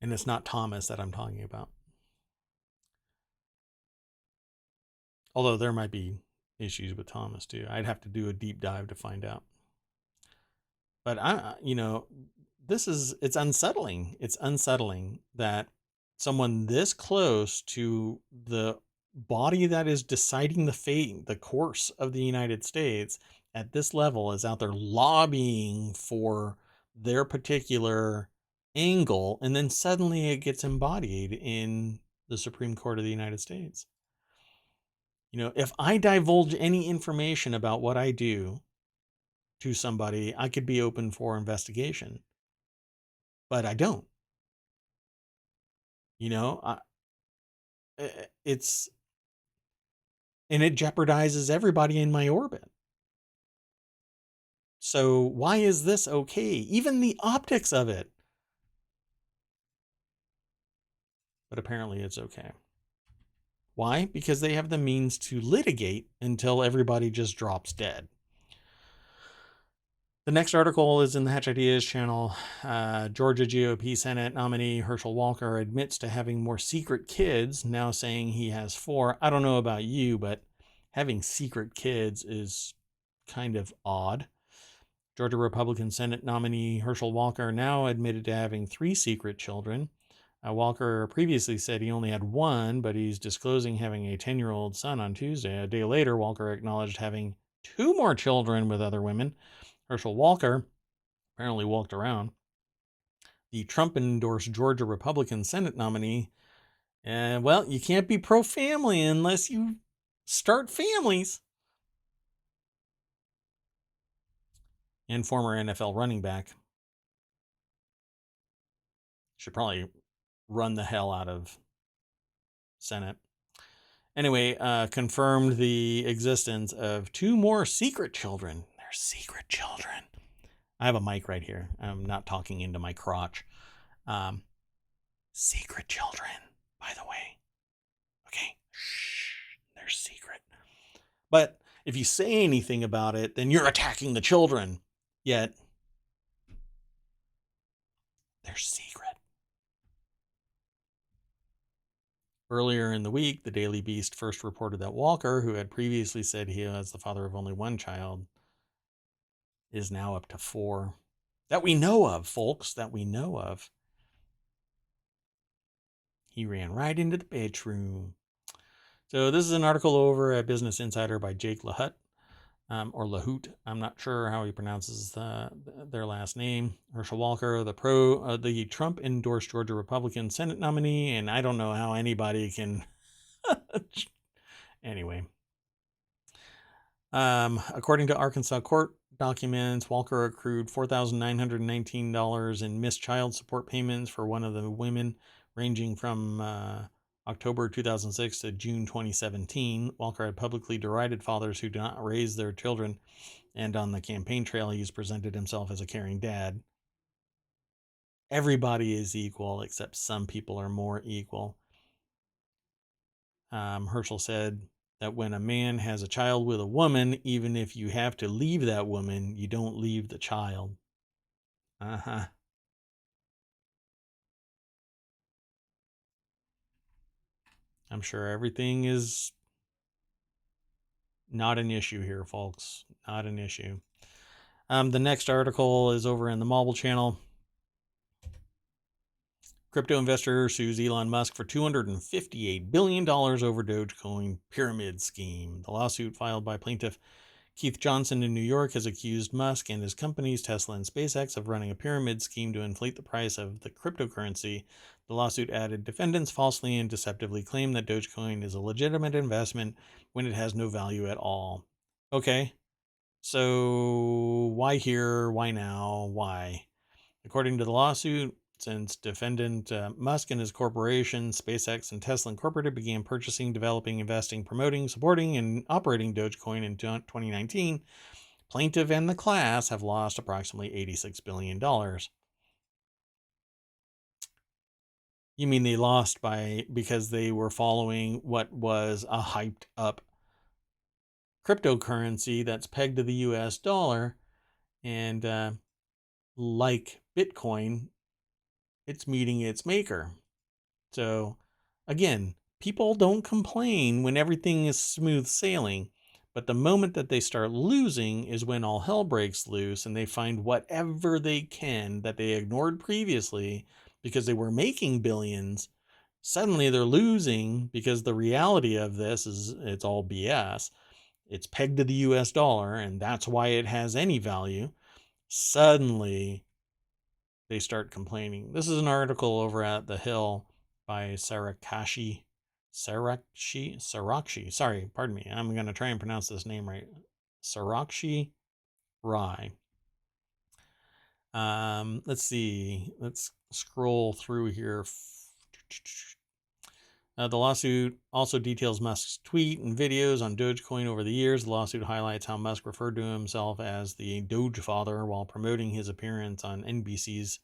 And it's not Thomas that I'm talking about. Although there might be issues with Thomas too. I'd have to do a deep dive to find out. But it's unsettling. It's unsettling that someone this close to the body that is deciding the fate, the course of the United States at this level is out there lobbying for their particular angle, and then suddenly it gets embodied in the Supreme Court of the United States. If I divulge any information about what I do to somebody, I could be open for investigation. But I don't. And it jeopardizes everybody in my orbit. So why is this okay? Even the optics of it. But apparently it's okay. Why? Because they have the means to litigate until everybody just drops dead. The next article is in the Hatch Ideas channel. Georgia GOP Senate nominee Herschel Walker admits to having more secret kids, now saying he has 4. I don't know about you, but having secret kids is kind of odd. Georgia Republican Senate nominee Herschel Walker now admitted to having 3 secret children. Walker previously said he only had one, but he's disclosing having a 10-year-old son on Tuesday. A day later, Walker acknowledged having two more children with other women. Herschel Walker apparently walked around. The Trump-endorsed Georgia Republican Senate nominee. Well, you can't be pro-family unless you start families. And former NFL running back. Should probably run the hell out of Senate. Anyway, confirmed the existence of two more secret children. They're secret children. I have a mic right here. I'm not talking into my crotch. Secret children, by the way. Okay? Shh. They're secret. But if you say anything about it, then you're attacking the children. Yet, they're secret. Earlier in the week, the Daily Beast first reported that Walker, who had previously said he was the father of only one child, is now up to 4. That we know of, folks, that we know of. He ran right into the bedroom. So this is an article over at Business Insider by Jake LaHoot, or LaHoot. I'm not sure how he pronounces their last name. Herschel Walker, the Trump-endorsed Georgia Republican Senate nominee, and I don't know how anybody can... Anyway. According to Arkansas court documents, Walker accrued $4,919 in missed child support payments for one of the women, ranging from October 2006 to June 2017. Walker had publicly derided fathers who do not raise their children, and on the campaign trail, he's presented himself as a caring dad. Everybody is equal, except some people are more equal. Herschel said that when a man has a child with a woman, even if you have to leave that woman, you don't leave the child. I'm sure everything is not an issue here, folks. Not an issue. The next article is over in the Mobile Channel. Crypto investor sues Elon Musk for $258 billion over Dogecoin pyramid scheme. The lawsuit filed by plaintiff Keith Johnson in New York has accused Musk and his companies Tesla and SpaceX of running a pyramid scheme to inflate the price of the cryptocurrency. The lawsuit added defendants falsely and deceptively claim that Dogecoin is a legitimate investment when it has no value at all. Okay, so why here? Why now? Why? According to the lawsuit, since defendant Musk and his corporation, SpaceX and Tesla Incorporated, began purchasing, developing, investing, promoting, supporting, and operating Dogecoin in 2019, plaintiff and the class have lost approximately $86 billion. You mean they lost because they were following what was a hyped up cryptocurrency that's pegged to the US dollar, and like Bitcoin, it's meeting its maker. So, again, people don't complain when everything is smooth sailing, but the moment that they start losing is when all hell breaks loose and they find whatever they can that they ignored previously because they were making billions. Suddenly they're losing because the reality of this is it's all BS. It's pegged to the US dollar, and that's why it has any value. Suddenly they start complaining. This is an article over at The Hill by Sarakshi. Sorry, pardon me. I'm going to try and pronounce this name right. Sarakshi Rai. Let's see. Let's scroll through here. The lawsuit also details Musk's tweet and videos on Dogecoin over the years. The lawsuit highlights how Musk referred to himself as the Doge Father while promoting his appearance on NBC's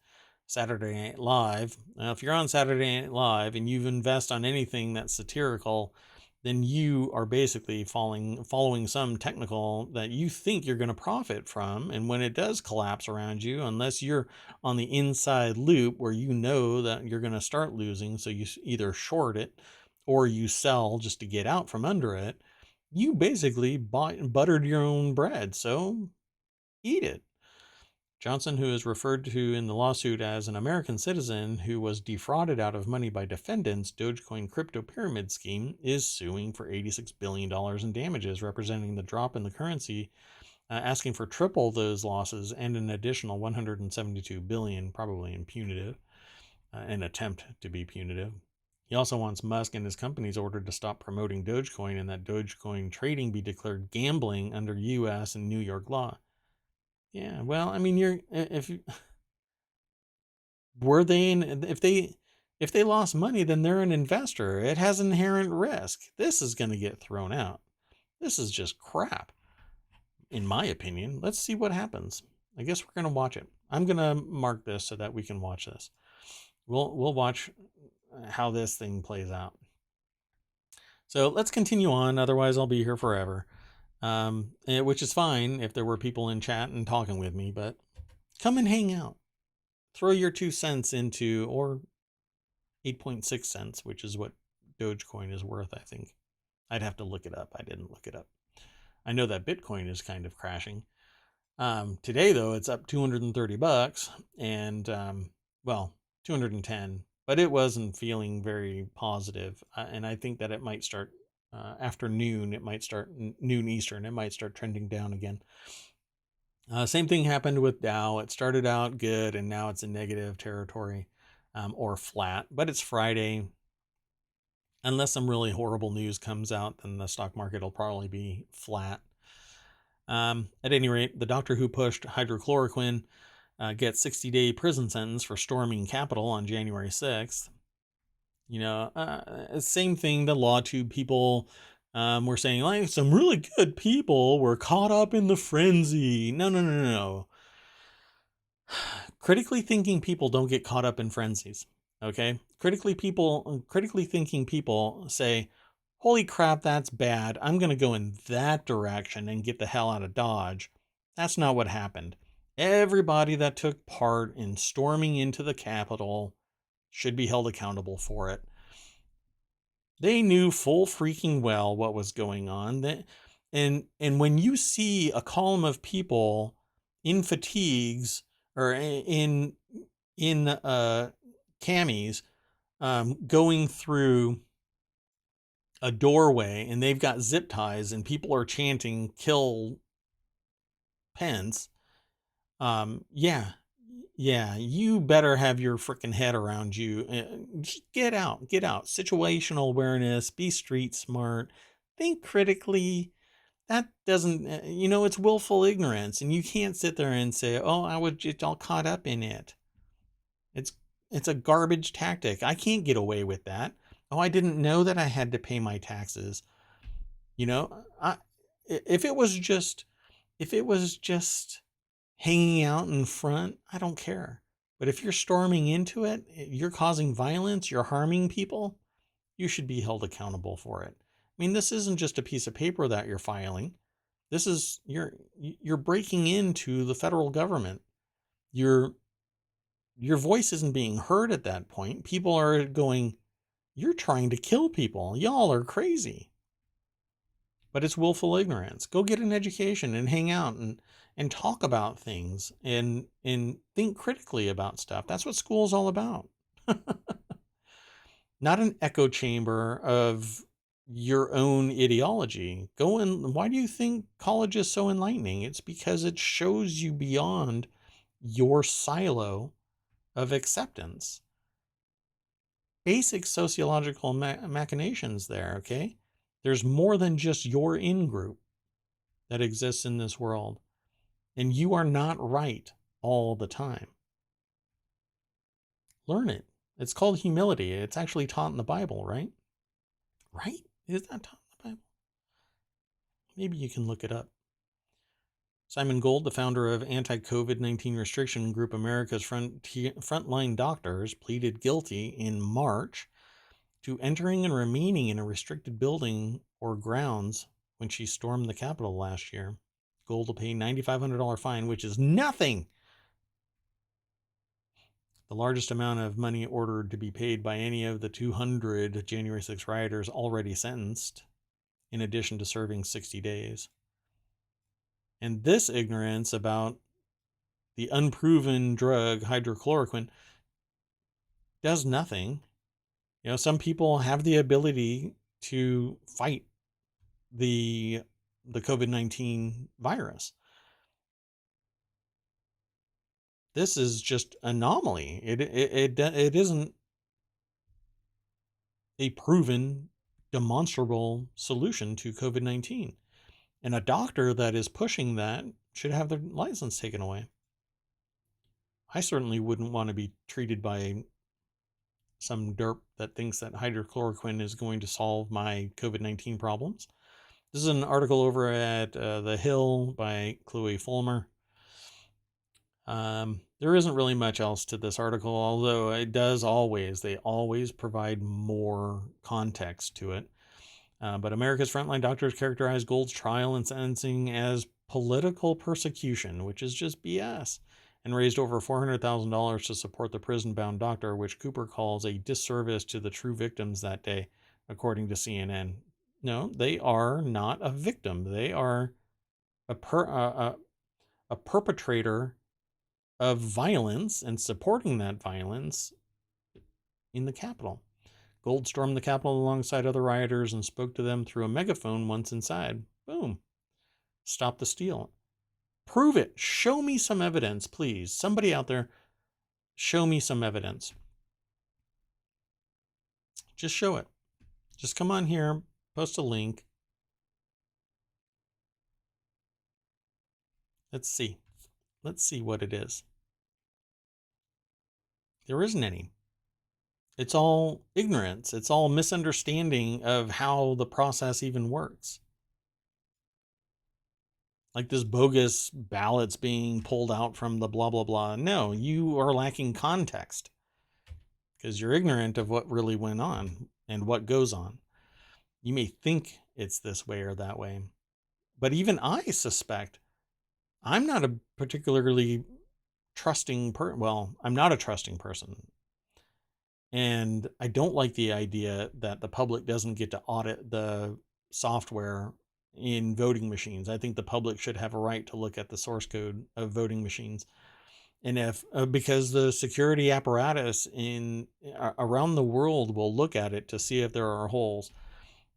Saturday Night Live. Now, if you're on Saturday Night Live and you invest on anything that's satirical, then you are basically following some technical that you think you're going to profit from. And when it does collapse around you, unless you're on the inside loop where you know that you're going to start losing, so you either short it or you sell just to get out from under it, you basically bought and buttered your own bread. So eat it. Johnson, who is referred to in the lawsuit as an American citizen who was defrauded out of money by defendants' Dogecoin crypto pyramid scheme, is suing for $86 billion in damages, representing the drop in the currency, asking for triple those losses and an additional $172 billion, probably in punitive, an attempt to be punitive. He also wants Musk and his companies ordered to stop promoting Dogecoin and that Dogecoin trading be declared gambling under U.S. and New York law. Yeah, well, I mean, if they lost money, then they're an investor. It has inherent risk. This is going to get thrown out. This is just crap, in my opinion. Let's see what happens. I guess we're going to watch it. I'm going to mark this so that we can watch this. We'll watch how this thing plays out. So let's continue on. Otherwise, I'll be here forever. Which is fine if there were people in chat and talking with me, but come and hang out. Throw your 2 cents into, or 8.6 cents, which is what Dogecoin is worth, I think. I'd have to look it up. I didn't look it up. I know that Bitcoin is kind of crashing. Today, though, it's up $230 and, 210, but it wasn't feeling very positive. And I think that it might start after noon. It might start noon Eastern. It might start trending down again. Same thing happened with Dow. It started out good and now it's in negative territory, or flat, but it's Friday. Unless some really horrible news comes out, then the stock market will probably be flat. At any rate, the doctor who pushed hydrochloroquine gets 60-day prison sentence for storming Capitol on January 6th. Same thing. The LawTube people were saying, like, some really good people were caught up in the frenzy. No. Critically thinking people don't get caught up in frenzies. Okay? Critically thinking people say, holy crap, that's bad. I'm going to go in that direction and get the hell out of Dodge. That's not what happened. Everybody that took part in storming into the Capitol should be held accountable for it. They knew full freaking well what was going on. And when you see a column of people in fatigues or in camis going through a doorway and they've got zip ties and people are chanting "Kill Pence," you better have your freaking head around you. Just get out. Situational awareness, be street smart, think critically. That doesn't, it's willful ignorance, and you can't sit there and say, oh, I was just all caught up in it. It's a garbage tactic. I can't get away with that. Oh, I didn't know that I had to pay my taxes. If it was just hanging out in front, I don't care. But if you're storming into it, you're causing violence, you're harming people, you should be held accountable for it. I mean, this isn't just a piece of paper that you're filing. This is, you're breaking into the federal government. Your voice isn't being heard at that point. People are going, you're trying to kill people. Y'all are crazy. But it's willful ignorance. Go get an education and hang out and talk about things and think critically about stuff. That's what school's all about. Not an echo chamber of your own ideology. Why do you think college is so enlightening? It's because it shows you beyond your silo of acceptance. Basic sociological machinations there, okay? There's more than just your in-group that exists in this world. And you are not right all the time. Learn it. It's called humility. It's actually taught in the Bible, right? Right? Is that taught in the Bible? Maybe you can look it up. Simon Gold, the founder of anti-COVID-19 restriction group America's Frontline Doctors, pleaded guilty in March to entering and remaining in a restricted building or grounds when she stormed the Capitol last year. Gold will pay $9,500 fine, which is nothing. The largest amount of money ordered to be paid by any of the 200 January 6 rioters already sentenced, in addition to serving 60 days. And this ignorance about the unproven drug hydrochloroquine does nothing. Some people have the ability to fight the COVID-19 virus. This is just anomaly. It isn't a proven, demonstrable solution to COVID-19. And a doctor that is pushing that should have their license taken away. I certainly wouldn't want to be treated by some derp that thinks that hydrochloroquine is going to solve my COVID-19 problems. This is an article over at The Hill by Chloe Fulmer. There isn't really much else to this article, although they always provide more context to it. But America's frontline doctors characterize Gold's trial and sentencing as political persecution, which is just BS, and raised over $400,000 to support the prison-bound doctor, which Cooper calls a disservice to the true victims that day, according to CNN. No, they are not a victim. They are a perpetrator of violence and supporting that violence in the Capitol. Gold stormed the Capitol alongside other rioters and spoke to them through a megaphone once inside. Boom. Stop the steal. Prove it. Show me some evidence, please. Somebody out there, show me some evidence. Just show it. Just come on here, post a link. Let's see. Let's see what it is. There isn't any. It's all ignorance. It's all misunderstanding of how the process even works. Like this bogus ballots being pulled out from the blah, blah, blah. No, you are lacking context because you're ignorant of what really went on and what goes on. You may think it's this way or that way, but even I suspect I'm not a particularly trusting person. Well, I'm not a trusting person. And I don't like the idea that the public doesn't get to audit the software in voting machines. I think the public should have a right to look at the source code of voting machines. And if because the security apparatus around the world will look at it to see if there are holes.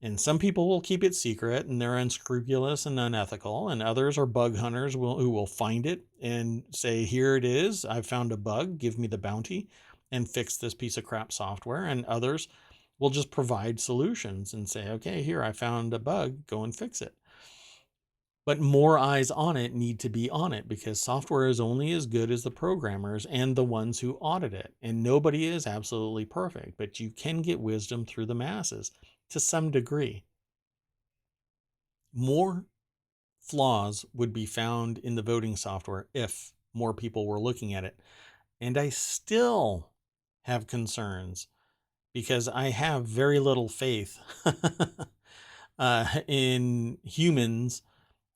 And some people will keep it secret and they're unscrupulous and unethical, and others are bug hunters who will find it and say, here it is, I found a bug, give me the bounty and fix this piece of crap software. And others will just provide solutions and say, okay, here, I found a bug, go and fix it. But more eyes on it need to be on it because software is only as good as the programmers and the ones who audit it. And nobody is absolutely perfect, but you can get wisdom through the masses to some degree. More flaws would be found in the voting software if more people were looking at it. And I still have concerns because I have very little faith in humans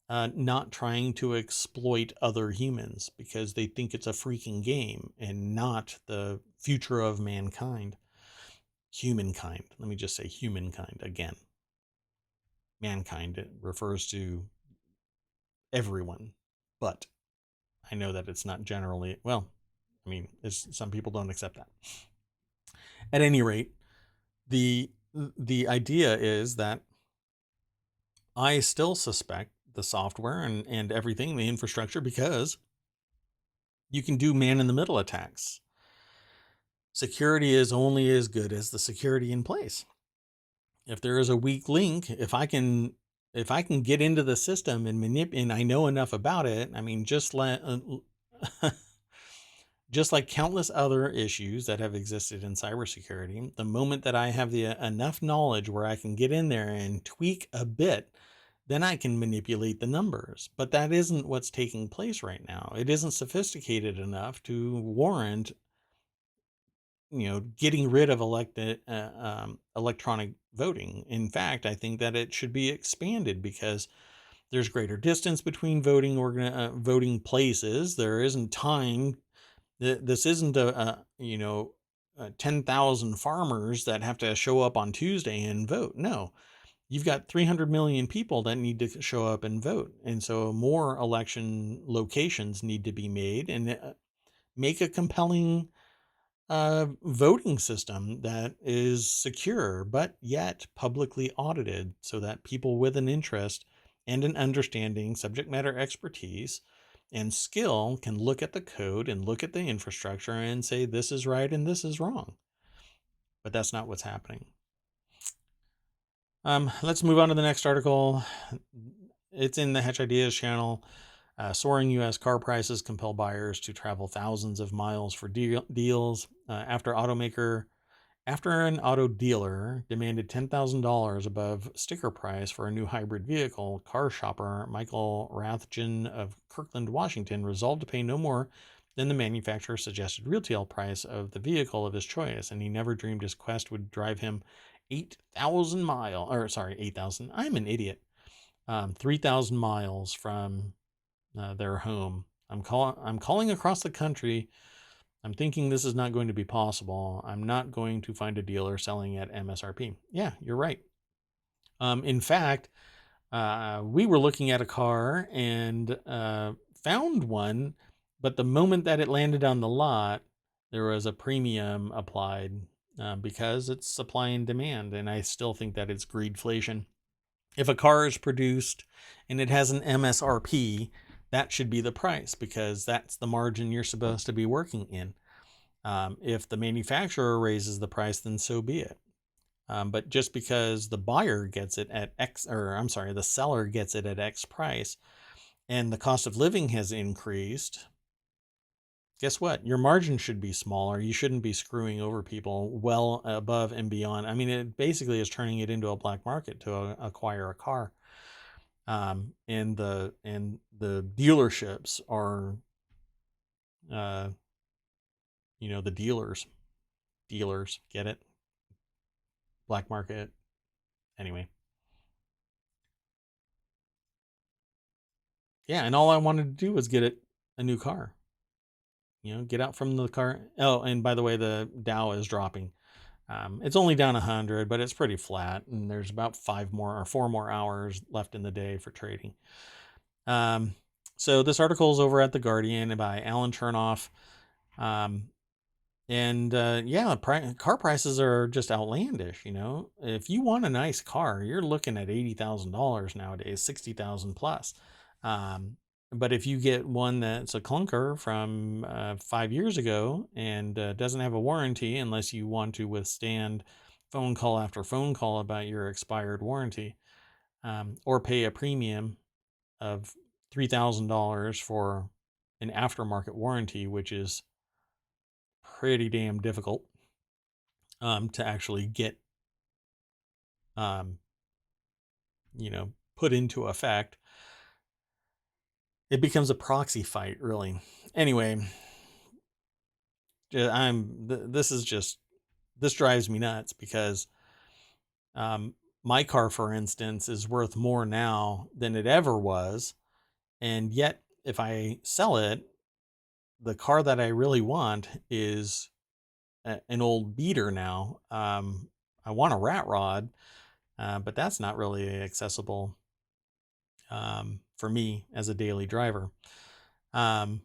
not trying to exploit other humans because they think it's a freaking game and not the future of mankind. Humankind. Let me just say humankind again. Mankind, it refers to everyone, but I know that it's not generally, well, I mean, some people don't accept that. At any rate, the idea is that I still suspect the software and everything, the infrastructure, because you can do man-in-the-middle attacks. Security is only as good as the security in place. If there is a weak link, if I can get into the system and manipulate, and I know enough about it, I mean, just like countless other issues that have existed in cybersecurity, the moment that I have enough knowledge where I can get in there and tweak a bit, then I can manipulate the numbers. But that isn't what's taking place right now. It isn't sophisticated enough to warrant, getting rid of electronic voting. In fact, I think that it should be expanded because there's greater distance between voting places. There isn't time. This isn't 10,000 farmers that have to show up on Tuesday and vote. No, you've got 300 million people that need to show up and vote. And so more election locations need to be made, and make a compelling voting system that is secure, but yet publicly audited, so that people with an interest and an understanding, subject matter expertise, and skill can look at the code and look at the infrastructure and say, this is right and this is wrong. But that's not what's happening. Let's move on to the next article. It's in the Hatch Ideas channel. Soaring U.S. car prices compel buyers to travel thousands of miles for deals. After an auto dealer demanded $10,000 above sticker price for a new hybrid vehicle, car shopper Michael Rathjen of Kirkland, Washington, resolved to pay no more than the manufacturer's suggested retail price of the vehicle of his choice, and he never dreamed his quest would drive him 8,000 miles, or sorry, 8,000. I'm an idiot. 3,000 miles from their home. I'm calling across the country. I'm thinking this is not going to be possible. I'm not going to find a dealer selling at MSRP. Yeah, you're right. In fact, we were looking at a car and found one, but the moment that it landed on the lot, there was a premium applied because it's supply and demand. And I still think that it's greedflation. If a car is produced and it has an MSRP, that should be the price, because that's the margin you're supposed to be working in. If the manufacturer raises the price, then so be it. But just because the buyer gets it at X, or I'm sorry, the seller gets it at X price, and the cost of living has increased, guess what? Your margin should be smaller. You shouldn't be screwing over people well above and beyond. I mean, it basically is turning it into a black market to acquire a car. And the dealerships are, the dealers, get it? Black market. Anyway. Yeah. And all I wanted to do was get a new car, get out from the car. Oh, and by the way, the Dow is dropping. It's only down 100, but it's pretty flat. And there's about 4 more hours left in the day for trading. So this article is over at The Guardian by Alan Chernoff. Car prices are just outlandish. If you want a nice car, you're looking at $80,000 nowadays, 60,000 plus. But if you get one that's a clunker from 5 years ago and doesn't have a warranty, unless you want to withstand phone call after phone call about your expired warranty, or pay a premium of $3,000 for an aftermarket warranty, which is pretty damn difficult to actually get, put into effect. It becomes a proxy fight, really. Anyway, this drives me nuts, because my car, for instance, is worth more now than it ever was. And yet, if I sell it, the car that I really want is an old beater now. I want a rat rod, but that's not really accessible for me as a daily driver. But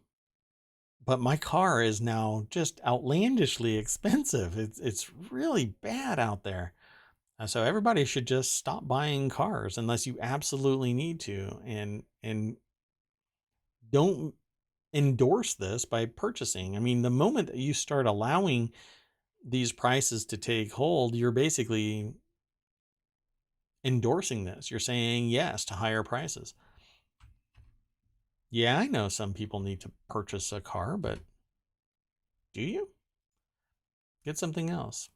my car is now just outlandishly expensive. It's really bad out there. So everybody should just stop buying cars unless you absolutely need to, and don't endorse this by purchasing. I mean, the moment that you start allowing these prices to take hold, you're basically endorsing this. You're saying yes to higher prices. Yeah, I know some people need to purchase a car, but do you? Get something else.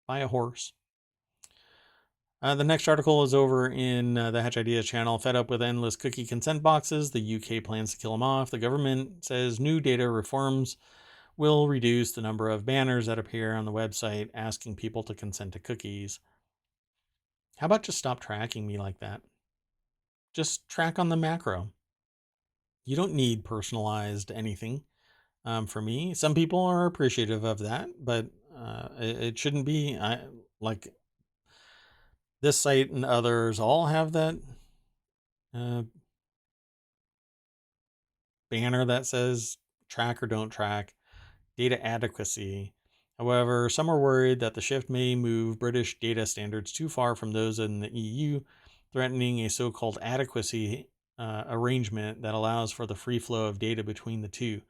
Buy a horse. The next article is over in the Hatch Ideas channel. Fed up with endless cookie consent boxes, the UK plans to kill them off. The government says new data reforms will reduce the number of banners that appear on the website asking people to consent to cookies. How about just stop tracking me like that? Just track on the macro. You don't need personalized anything for me. Some people are appreciative of that, but it shouldn't be. like this site and others all have that banner that says track or don't track, data adequacy. However, some are worried that the shift may move British data standards too far from those in the EU, threatening a so called adequacy arrangement that allows for the free flow of data between the two.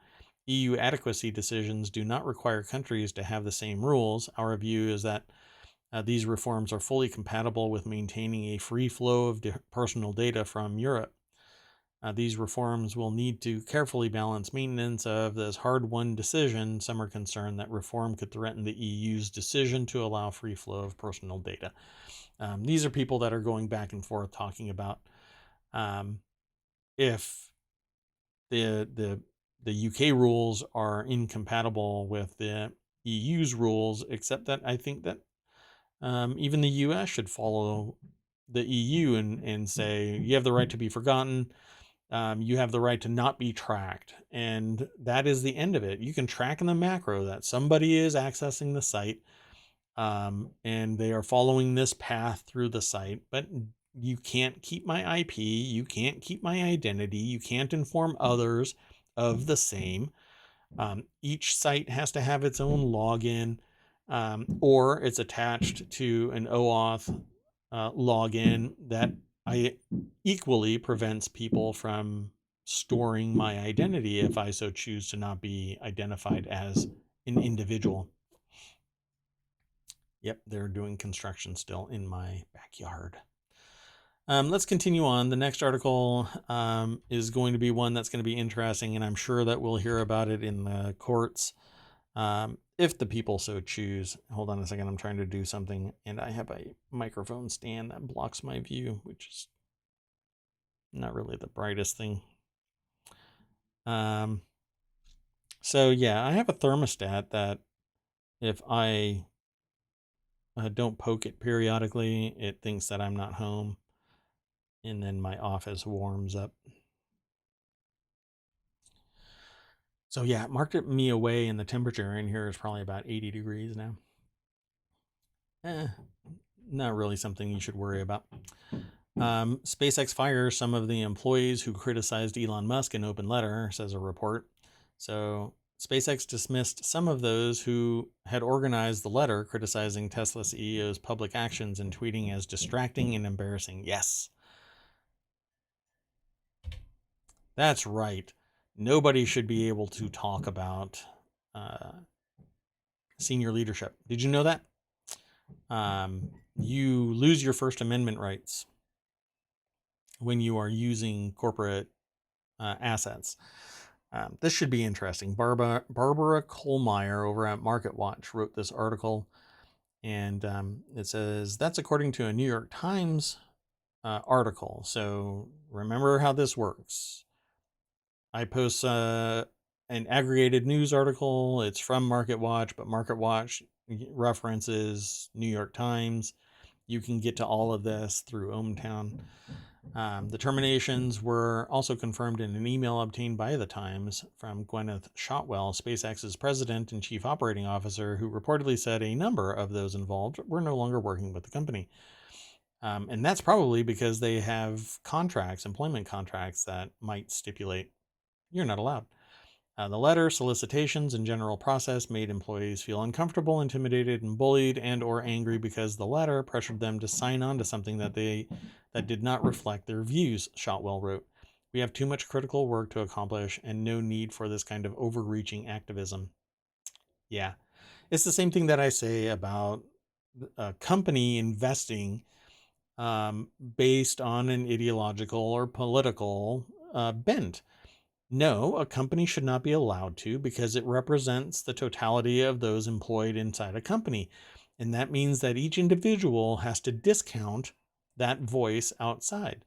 EU adequacy decisions do not require countries to have the same rules. Our view is that these reforms are fully compatible with maintaining a free flow of personal data from Europe. These reforms will need to carefully balance maintenance of this hard-won decision. Some are concerned that reform could threaten the EU's decision to allow free flow of personal data. These are people that are going back and forth talking about if the UK rules are incompatible with the EU's rules, except that I think that even the US should follow the EU and say, you have the right to be forgotten. You have the right to not be tracked. And that is the end of it. You can track in the macro that somebody is accessing the site and they are following this path through the site, but you can't keep my IP. You can't keep my identity. You can't inform others of the same. Each site has to have its own login, or it's attached to an OAuth login that I equally prevents people from storing my identity if I so choose to not be identified as an individual. Yep, they're doing construction still in my backyard. Let's continue on. The next article is going to be one that's going to be interesting, and I'm sure that we'll hear about it in the courts if the people so choose. Hold on a second. I'm trying to do something, and I have a microphone stand that blocks my view, which is not really the brightest thing. So yeah, I have a thermostat that if I don't poke it periodically, it thinks that I'm not home. And then my office warms up. So yeah, it marked me away, and the temperature in here is probably about 80 degrees now. Not really something you should worry about. SpaceX fires some of the employees who criticized Elon Musk in open letter, says a report. So SpaceX dismissed some of those who had organized the letter criticizing Tesla CEO's public actions and tweeting as distracting and embarrassing. Yes. That's right. Nobody should be able to talk about senior leadership. Did you know that? You lose your First Amendment rights when you are using corporate assets. This should be interesting. Barbara Kohlmeyer over at MarketWatch wrote this article, and it says that's according to a New York Times article. So remember how this works. I post an aggregated news article. It's from MarketWatch, but MarketWatch references New York Times. You can get to all of this through ohmTown. The terminations were also confirmed in an email obtained by the Times from Gwyneth Shotwell, SpaceX's president and chief operating officer, who reportedly said a number of those involved were no longer working with the company. And that's probably because they have contracts, employment contracts, that might stipulate you're not allowed. The letter, solicitations, and general process made employees feel uncomfortable, intimidated, and bullied, and or angry because the letter pressured them to sign on to something that did not reflect their views, Shotwell wrote. We have too much critical work to accomplish and no need for this kind of overreaching activism. Yeah, it's the same thing that I say about a company investing based on an ideological or political bent. No, a company should not be allowed to, because it represents the totality of those employed inside a company. And that means that each individual has to discount that voice outside.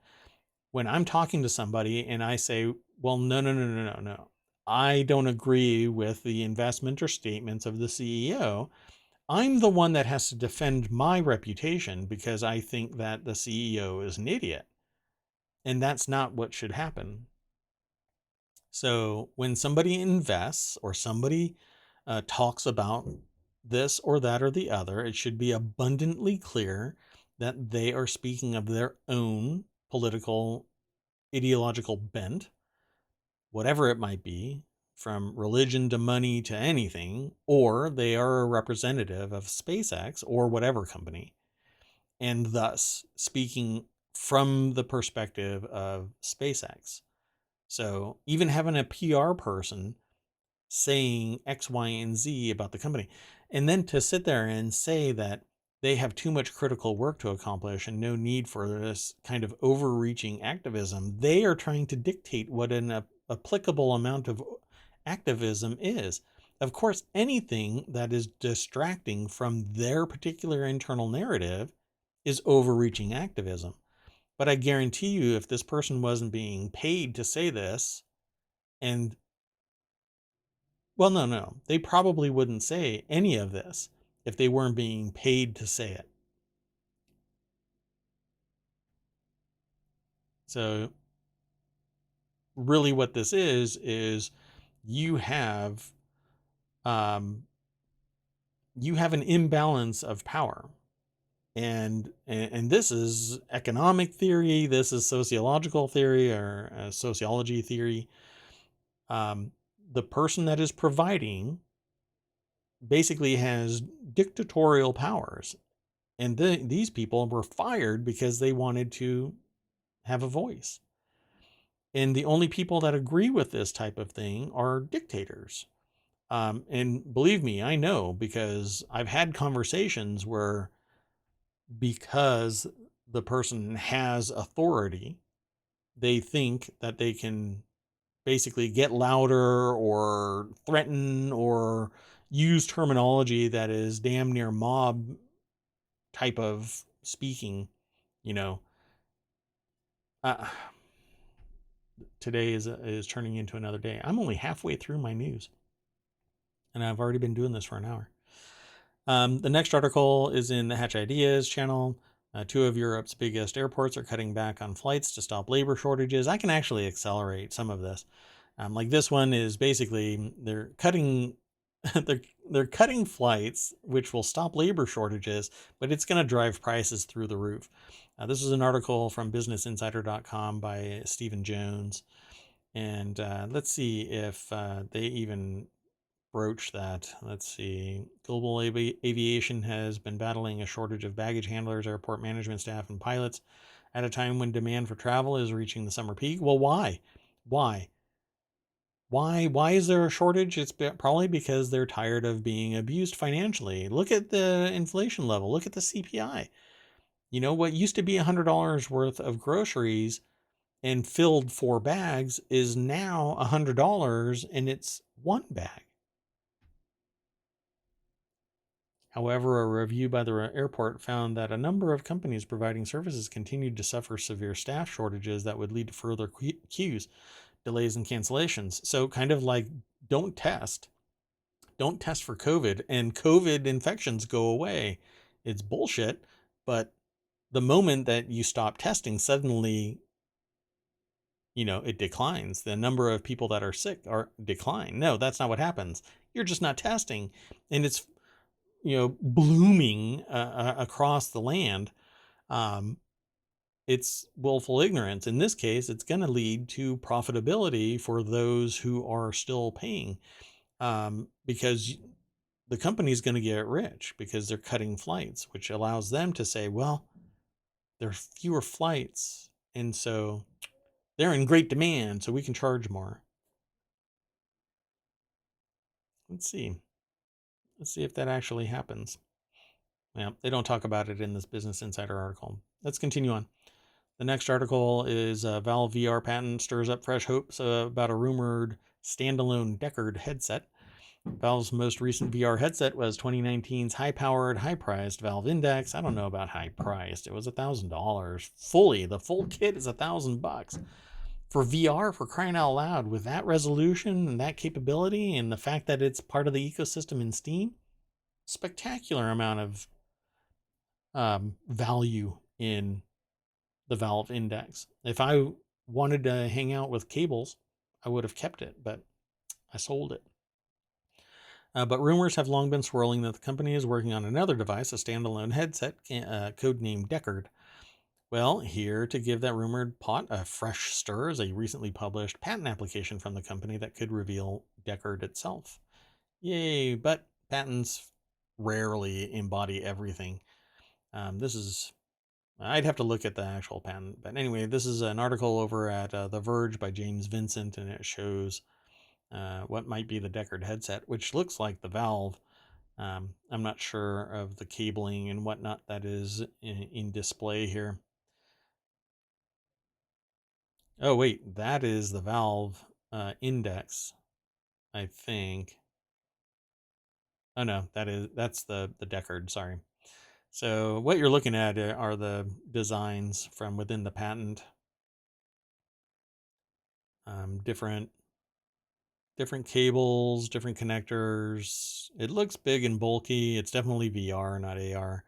When I'm talking to somebody and I say, well, no. I don't agree with the investment or statements of the CEO. I'm the one that has to defend my reputation because I think that the CEO is an idiot. And that's not what should happen. So when somebody invests or somebody talks about this or that or the other. It should be abundantly clear that they are speaking of their own political, ideological bent, whatever it might be, from religion to money to anything, or they are a representative of SpaceX or whatever company, and thus speaking from the perspective of SpaceX. So even having a PR person saying X, Y, and Z about the company, and then to sit there and say that they have too much critical work to accomplish and no need for this kind of overreaching activism. They are trying to dictate what an applicable amount of activism is. Of course, anything that is distracting from their particular internal narrative is overreaching activism. But I guarantee you, if this person wasn't being paid to say this, and well, no, they probably wouldn't say any of this if they weren't being paid to say it. So, really, what this is you have um, you have an imbalance of power, and this is economic theory, this is sociological theory or sociology theory. Um, the person that is providing basically has dictatorial powers, and these people were fired because they wanted to have a voice. And the only people that agree with this type of thing are dictators. And believe me, I know, because I've had conversations where, because the person has authority, they think that they can basically get louder or threaten or use terminology that is damn near mob type of speaking, you know. Uh, Today is turning into another day. I'm only halfway through my news, and I've already been doing this for an hour. The next article is in the Hatch Ideas channel. Two of Europe's biggest airports are cutting back on flights to stop labor shortages. I can actually accelerate some of this. Like this one is basically they're cutting they're cutting flights, which will stop labor shortages, but it's going to drive prices through the roof. This is an article from BusinessInsider.com by Stephen Jones, and let's see if they even broach that. Let's see. Global aviation has been battling a shortage of baggage handlers, airport management staff, and pilots at a time when demand for travel is reaching the summer peak. Well, why? Why? Why is there a shortage? It's probably because they're tired of being abused financially. Look at the inflation level. Look at the CPI. You know, what used to be $100 worth of groceries and filled 4 bags is now $100 and it's 1 bag. However, a review by the airport found that a number of companies providing services continued to suffer severe staff shortages that would lead to further queues, delays, and cancellations. So, kind of like, don't test. Don't test for COVID, and COVID infections go away. It's bullshit, but the moment that you stop testing, suddenly, you know, it declines. The number of people that are sick are decline. No, that's not what happens. You're just not testing, and it's, you know, blooming across the land. Um, it's willful ignorance. In this case, it's going to lead to profitability for those who are still paying, because the company's going to get rich because they're cutting flights, which allows them to say, well, there's fewer flights, and so they're in great demand, so we can charge more. Let's see. Let's see if that actually happens. Yeah, they don't talk about it in this Business Insider article. Let's continue on. The next article is Valve VR patent stirs up fresh hopes about a rumored standalone Deckard headset. Valve's most recent VR headset was 2019's high-powered, high-priced Valve Index. I don't know about high-priced. It was $1,000 fully. The full kit is $1,000 for VR, for crying out loud. With that resolution and that capability, and the fact that it's part of the ecosystem in Steam, spectacular amount of value in the Valve Index. If I wanted to hang out with cables, I would have kept it, but I sold it. But rumors have long been swirling that the company is working on another device, a standalone headset, codenamed Deckard. Well, here to give that rumored pot a fresh stir is a recently published patent application from the company that could reveal Deckard itself. Yay, but patents rarely embody everything. I'd have to look at the actual patent. But anyway, this is an article over at The Verge by James Vincent, and it shows what might be the Deckard headset, which looks like the Valve. I'm not sure of the cabling and whatnot that is in display here. Oh, wait, that is the Valve index, I think. Oh, no, that's the Deckard, sorry. So what you're looking at are the designs from within the patent. Different cables, different connectors. It looks big and bulky. It's definitely VR, not AR.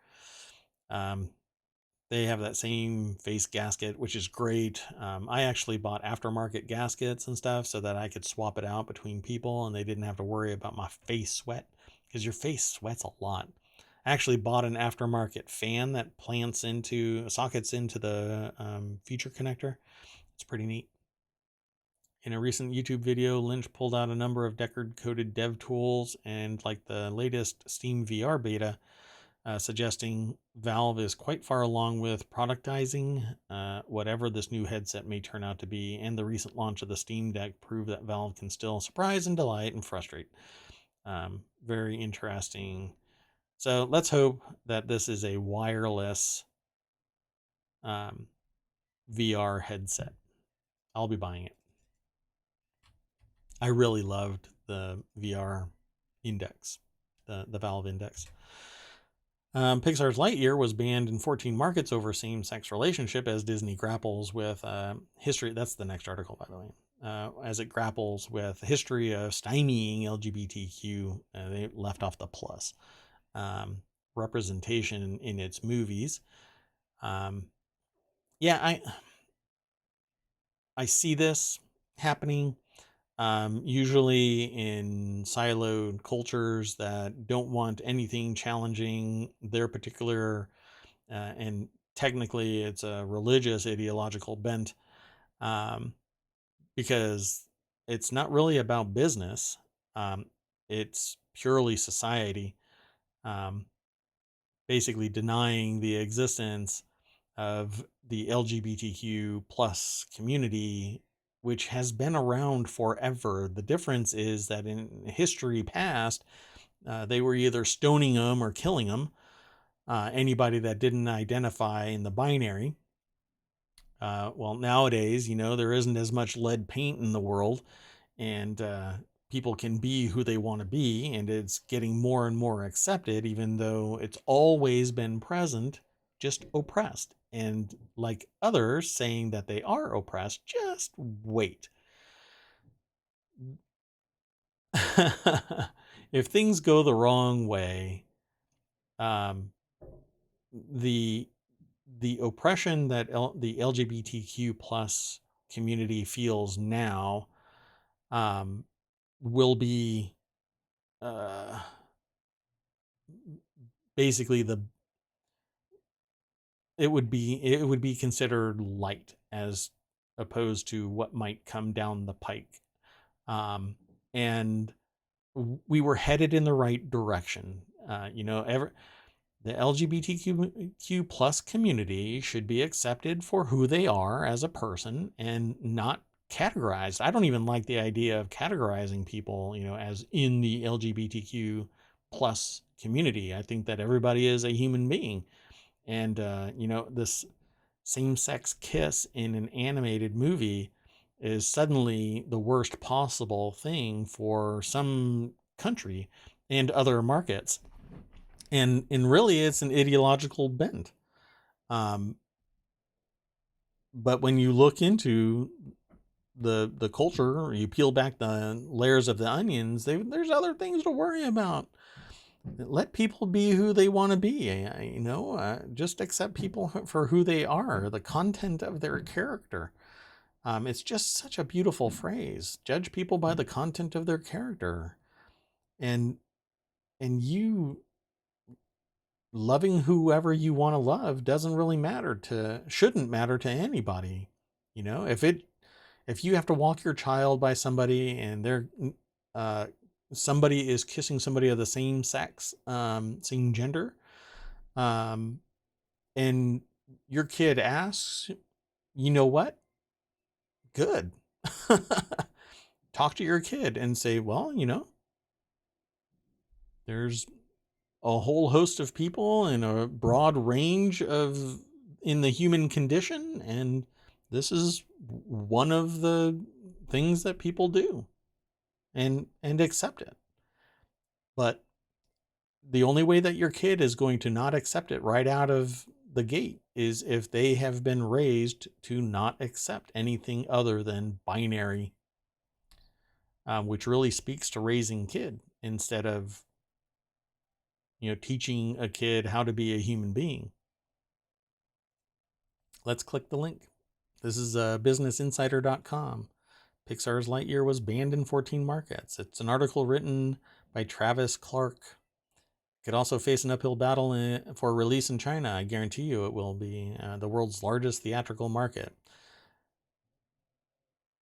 They have that same face gasket, which is great. I actually bought aftermarket gaskets and stuff so that I could swap it out between people and they didn't have to worry about my face sweat, because your face sweats a lot. I actually bought an aftermarket fan that sockets into the feature connector. It's pretty neat. In a recent YouTube video, Lynch pulled out a number of Deckard-coded dev tools and like the latest Steam VR beta, suggesting Valve is quite far along with productizing whatever this new headset may turn out to be, and the recent launch of the Steam Deck proved that Valve can still surprise and delight and frustrate. Very interesting. So let's hope that this is a wireless VR headset. I'll be buying it. I really loved the VR index, the Valve index. Pixar's Lightyear was banned in 14 markets over same-sex relationship as Disney grapples with history. That's the next article, by the way. As it grapples with history of stymieing LGBTQ, they left off the plus representation in its movies. Yeah, I see this happening. Usually in siloed cultures that don't want anything challenging their particular, and technically it's a religious ideological bent, because it's not really about business. It's purely society, basically denying the existence of the LGBTQ plus community, which has been around forever. The difference is that in history past, they were either stoning them or killing them. Anybody that didn't identify in the binary. Well, nowadays, there isn't as much lead paint in the world, and people can be who they want to be, and it's getting more and more accepted, even though it's always been present, just oppressed. And like others saying that they are oppressed, just wait. If things go the wrong way, the oppression that the LGBTQ plus community feels now will be basically it would be considered light as opposed to what might come down the pike. And we were headed in the right direction. The LGBTQ plus community should be accepted for who they are as a person and not categorized. I don't even like the idea of categorizing people, as in the LGBTQ plus community. I think that everybody is a human being. And, this same-sex kiss in an animated movie is suddenly the worst possible thing for some country and other markets. And really, it's an ideological bent. But when you look into the culture, or you peel back the layers of the onions, there's other things to worry about. Let people be who they want to be. Just accept people for who they are, the content of their character. It's just such a beautiful phrase. Judge people by the content of their character. And and you loving whoever you want to love doesn't really shouldn't matter to anybody. If you have to walk your child by somebody and uh somebody is kissing somebody of the same sex, same gender, um and your kid asks, you know what? Good. Talk to your kid and say, well, there's a whole host of people in a broad range of in the human condition, and this is one of the things that people do, and accept it. But the only way that your kid is going to not accept it right out of the gate is if they have been raised to not accept anything other than binary, which really speaks to raising kid instead of teaching a kid how to be a human being. Let's click the link. This is businessinsider.com. Pixar's Lightyear was banned in 14 markets. It's an article written by Travis Clark. Could also face an uphill battle for release in China. I guarantee you it will be the world's largest theatrical market.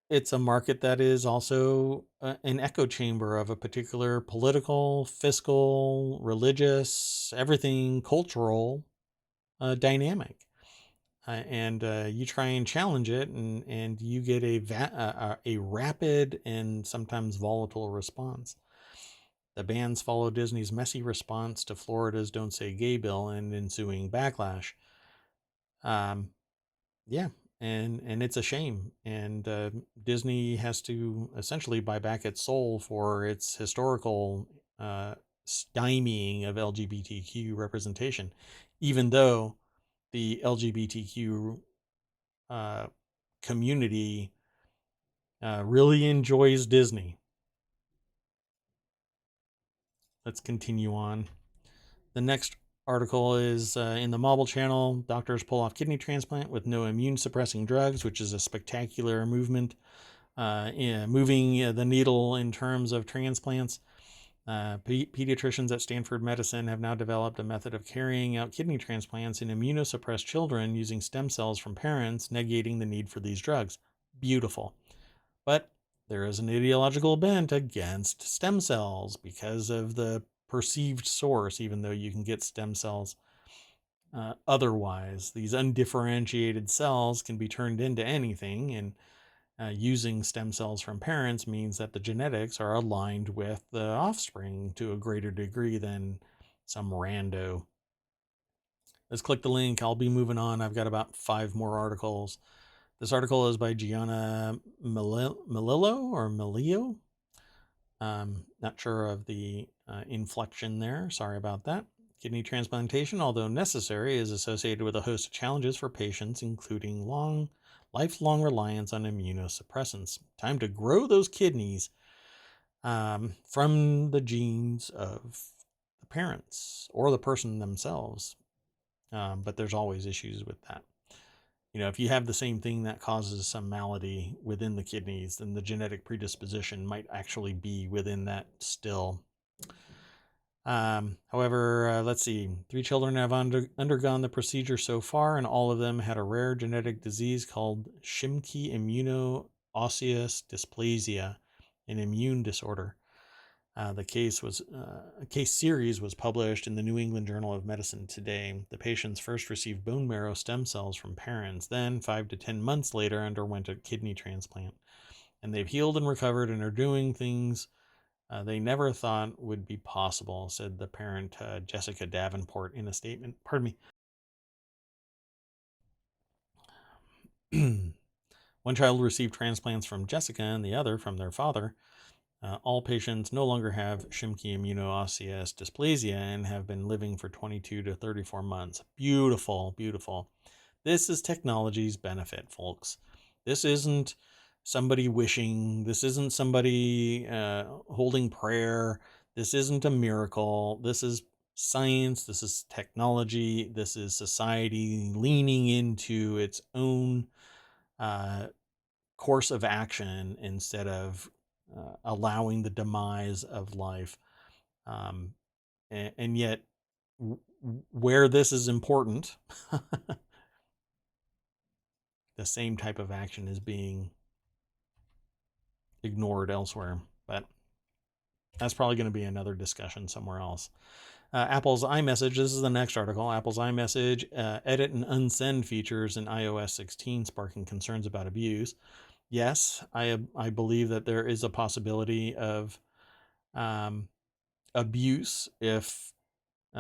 It's a market that is also an echo chamber of a particular political, fiscal, religious, everything cultural dynamic. And you try and challenge it, and you get a rapid and sometimes volatile response. The bans follow Disney's messy response to Florida's Don't Say Gay bill and ensuing backlash. Yeah, and it's a shame. And Disney has to essentially buy back its soul for its historical stymieing of LGBTQ representation, even though the LGBTQ community really enjoys Disney. Let's continue on. The next article is in the Marble Channel. Doctors pull off kidney transplant with no immune suppressing drugs, which is a spectacular movement, moving the needle in terms of transplants. Pediatricians at Stanford Medicine have now developed a method of carrying out kidney transplants in immunosuppressed children using stem cells from parents, negating the need for these drugs. Beautiful. But there is an ideological bent against stem cells because of the perceived source, even though you can get stem cells otherwise. These undifferentiated cells can be turned into anything, and using stem cells from parents means that the genetics are aligned with the offspring to a greater degree than some rando. Let's click the link. I'll be moving on. I've got about 5 more articles. This article is by Gianna Melillo. Not sure of the inflection there. Sorry about that. Kidney transplantation, although necessary, is associated with a host of challenges for patients, including lifelong reliance on immunosuppressants. Time to grow those kidneys from the genes of the parents or the person themselves. But there's always issues with that. If you have the same thing that causes some malady within the kidneys, then the genetic predisposition might actually be within that still. However, let's see. 3 children have undergone the procedure so far, and all of them had a rare genetic disease called Schimke immunoosseous dysplasia, an immune disorder. The case series was published in the New England Journal of Medicine today. The patients first received bone marrow stem cells from parents, then 5 to 10 months later underwent a kidney transplant. And they've healed and recovered and are doing things they never thought would be possible, said the parent, Jessica Davenport, in a statement. Pardon me. One child received transplants from Jessica and the other from their father. All patients no longer have Schimke immunoosseous dysplasia and have been living for 22 to 34 months. Beautiful, beautiful. This is technology's benefit, folks. This isn't somebody wishing. This isn't somebody holding prayer. This isn't a miracle. This is science. This is technology. This is society leaning into its own course of action instead of allowing the demise of life. and yet where this is important, the same type of action is being ignored elsewhere. But that's probably going to be another discussion somewhere else. Apple's iMessage, this is the next article. Apple's iMessage edit and unsend features in iOS 16 sparking concerns about abuse. Yes, I believe that there is a possibility of abuse if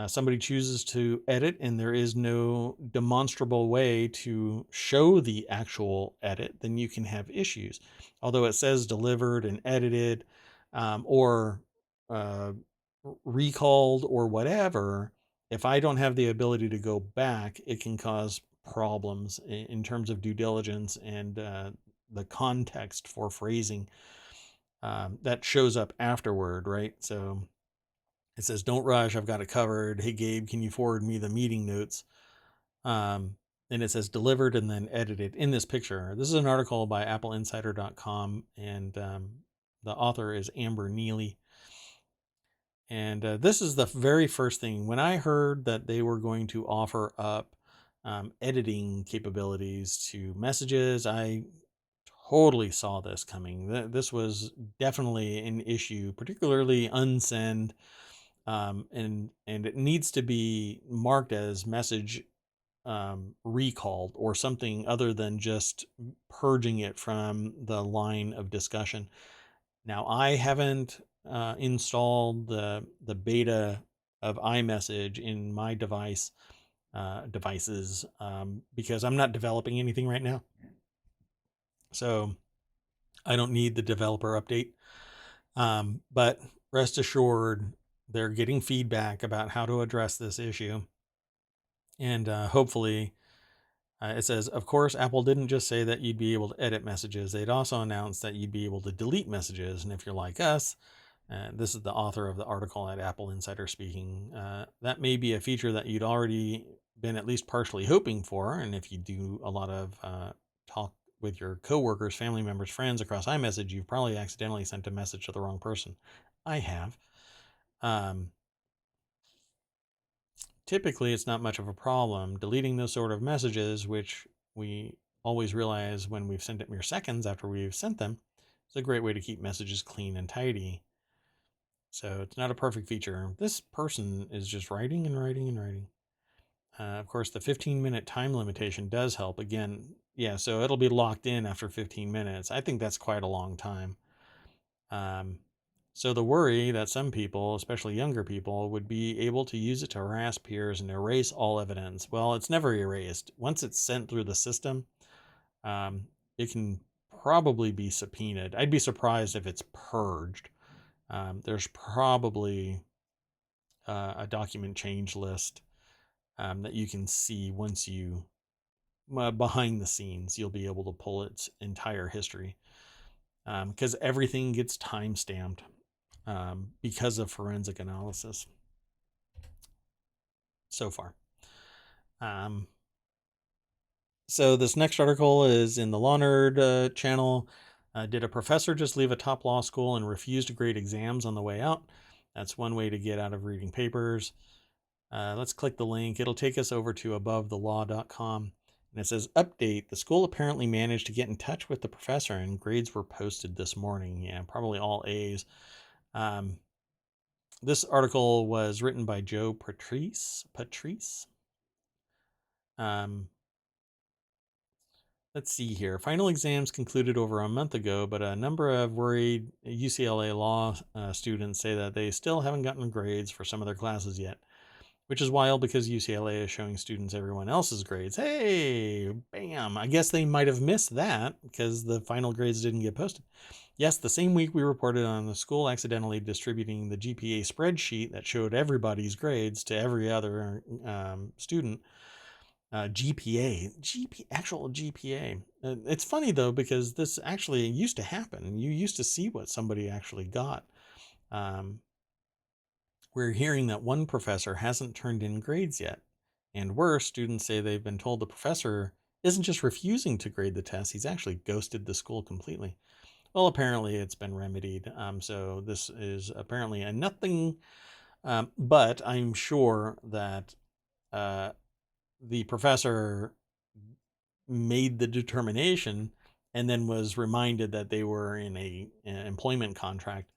somebody chooses to edit and there is no demonstrable way to show the actual edit, then you can have issues. Although it says delivered and edited, or recalled or whatever, if I don't have the ability to go back, it can cause problems in terms of due diligence and the context for phrasing that shows up afterward, right? So it says, don't rush, I've got it covered. Hey, Gabe, can you forward me the meeting notes? And it says delivered and then edited in this picture. This is an article by appleinsider.com, and the author is Amber Neely. And this is the very first thing. When I heard that they were going to offer up editing capabilities to messages, I totally saw this coming. This was definitely an issue, particularly unsend. And it needs to be marked as message recalled or something other than just purging it from the line of discussion. Now, I haven't installed the beta of iMessage in my devices because I'm not developing anything right now. So I don't need the developer update. But rest assured, they're getting feedback about how to address this issue. And hopefully, it says, of course, Apple didn't just say that you'd be able to edit messages. They'd also announced that you'd be able to delete messages. And if you're like us, this is the author of the article at Apple Insider speaking, that may be a feature that you'd already been at least partially hoping for. And if you do a lot of talk with your coworkers, family members, friends across iMessage, you've probably accidentally sent a message to the wrong person. I have. Typically, it's not much of a problem. Deleting those sort of messages, which we always realize when we've sent it mere seconds after we've sent them, is a great way to keep messages clean and tidy. So it's not a perfect feature. This person is just writing and writing and writing. Of course, the 15-minute time limitation does help. Again, yeah, so it'll be locked in after 15 minutes. I think that's quite a long time. So the worry that some people, especially younger people, would be able to use it to harass peers and erase all evidence. Well, it's never erased. Once it's sent through the system, it can probably be subpoenaed. I'd be surprised if it's purged. There's probably a document change list that you can see once you, behind the scenes, you'll be able to pull its entire history. Because everything gets time stamped because of forensic analysis so far. So this next article is in the Law Nerd channel. Did a professor just leave a top law school and refuse to grade exams on the way out? That's one way to get out of reading papers. Let's click the link. It'll take us over to abovethelaw.com. And it says, update, the school apparently managed to get in touch with the professor and grades were posted this morning. Yeah, probably all A's. This article was written by Joe Patrice. Let's see here. Final exams concluded over a month ago, but a number of worried UCLA law students say that they still haven't gotten grades for some of their classes yet. Which is wild because UCLA is showing students everyone else's grades. Hey, bam. I guess they might have missed that because the final grades didn't get posted. Yes, the same week we reported on the school accidentally distributing the GPA spreadsheet that showed everybody's grades to every other student. Actual GPA. It's funny though, because this actually used to happen. You used to see what somebody actually got. We're hearing that one professor hasn't turned in grades yet. And worse, students say they've been told the professor isn't just refusing to grade the test, he's actually ghosted the school completely. Well, apparently it's been remedied. So this is apparently a nothing But I'm sure that uh, the professor made the determination and then was reminded that they were in an employment contract,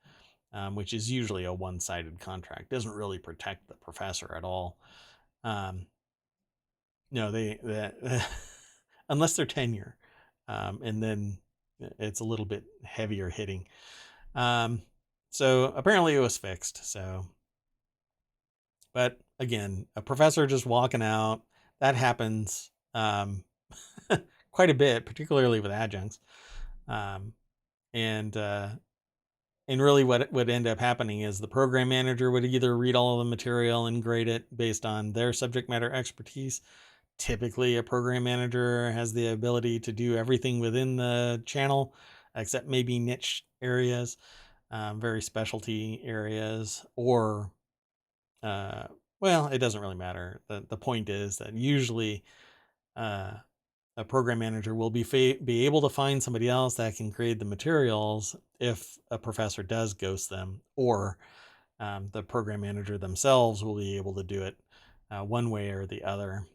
which is usually a one-sided contract. Doesn't really protect the professor at all. Um, no, they that unless they're tenure, and then it's a little bit heavier hitting. Um, so apparently it was fixed. So, but again, a professor just walking out, that happens quite a bit, particularly with adjuncts. Um, and and really what would end up happening is the program manager would either read all of the material and grade it based on their subject matter expertise. Typically, a program manager has the ability to do everything within the channel, except maybe niche areas, very specialty areas, or well, it doesn't really matter. The point is that usually uh, a program manager will be able to find somebody else that can grade the materials if a professor does ghost them, or the program manager themselves will be able to do it one way or the other.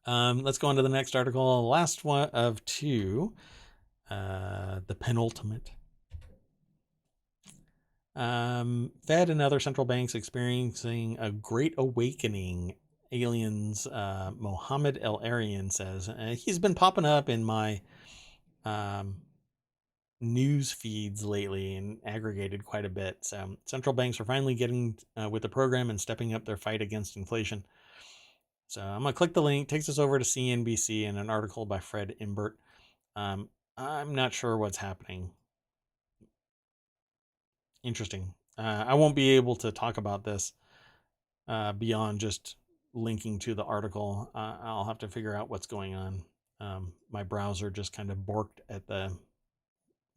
Let's go on to the next article, the last one of two, the penultimate. Fed and other central banks experiencing a great awakening. Aliens, Mohammed El Arian says. He's been popping up in my news feeds lately and aggregated quite a bit. So central banks are finally getting with the program and stepping up their fight against inflation. So I'm going to click the link, takes us over to CNBC and an article by Fred Imbert. I'm not sure what's happening. Interesting. I won't be able to talk about this beyond just linking to the article. I'll have to figure out what's going on. My browser just kind of borked at the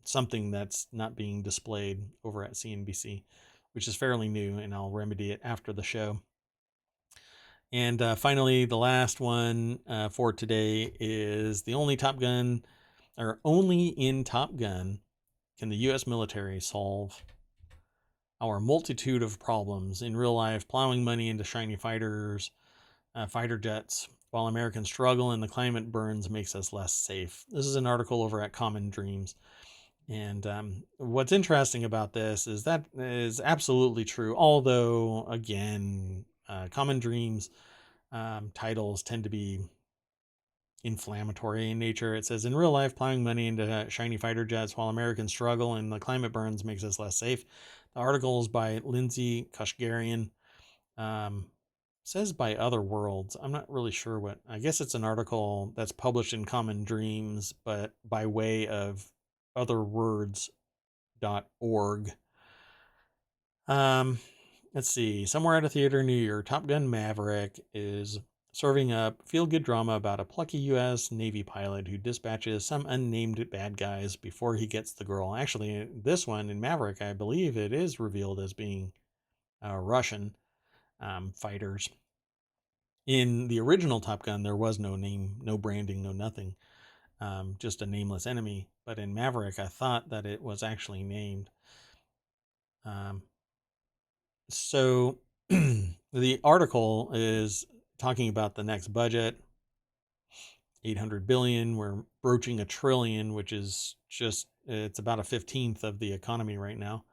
something that's not being displayed over at CNBC, which is fairly new, and I'll remedy it after the show. And finally, the last one for today is the only Top Gun, or only in Top Gun, can the U.S. military solve our multitude of problems in real life, plowing money into shiny fighters, fighter jets, while Americans struggle and the climate burns makes us less safe. This is an article over at Common Dreams. And what's interesting about this is that is absolutely true. Although, again, Common Dreams titles tend to be inflammatory in nature. It says, in real life, plowing money into shiny fighter jets while Americans struggle and the climate burns makes us less safe. The article is by Lindsay Kashgarian. Says by Other Worlds. I'm not really sure what. I guess it's an article that's published in Common Dreams, but by way of otherwords.org. Let's see. Somewhere at a theater near your Top Gun Maverick is serving up feel-good drama about a plucky U.S. Navy pilot who dispatches some unnamed bad guys before he gets the girl. Actually, this one in Maverick, I believe it is revealed as being Russian fighters. In the original Top Gun, there was no name, no branding, no nothing, just a nameless enemy. But in Maverick, I thought that it was actually named. So the article is talking about the next budget, 800 billion. We're broaching $1 trillion, which is just, it's about a 15th of the economy right now.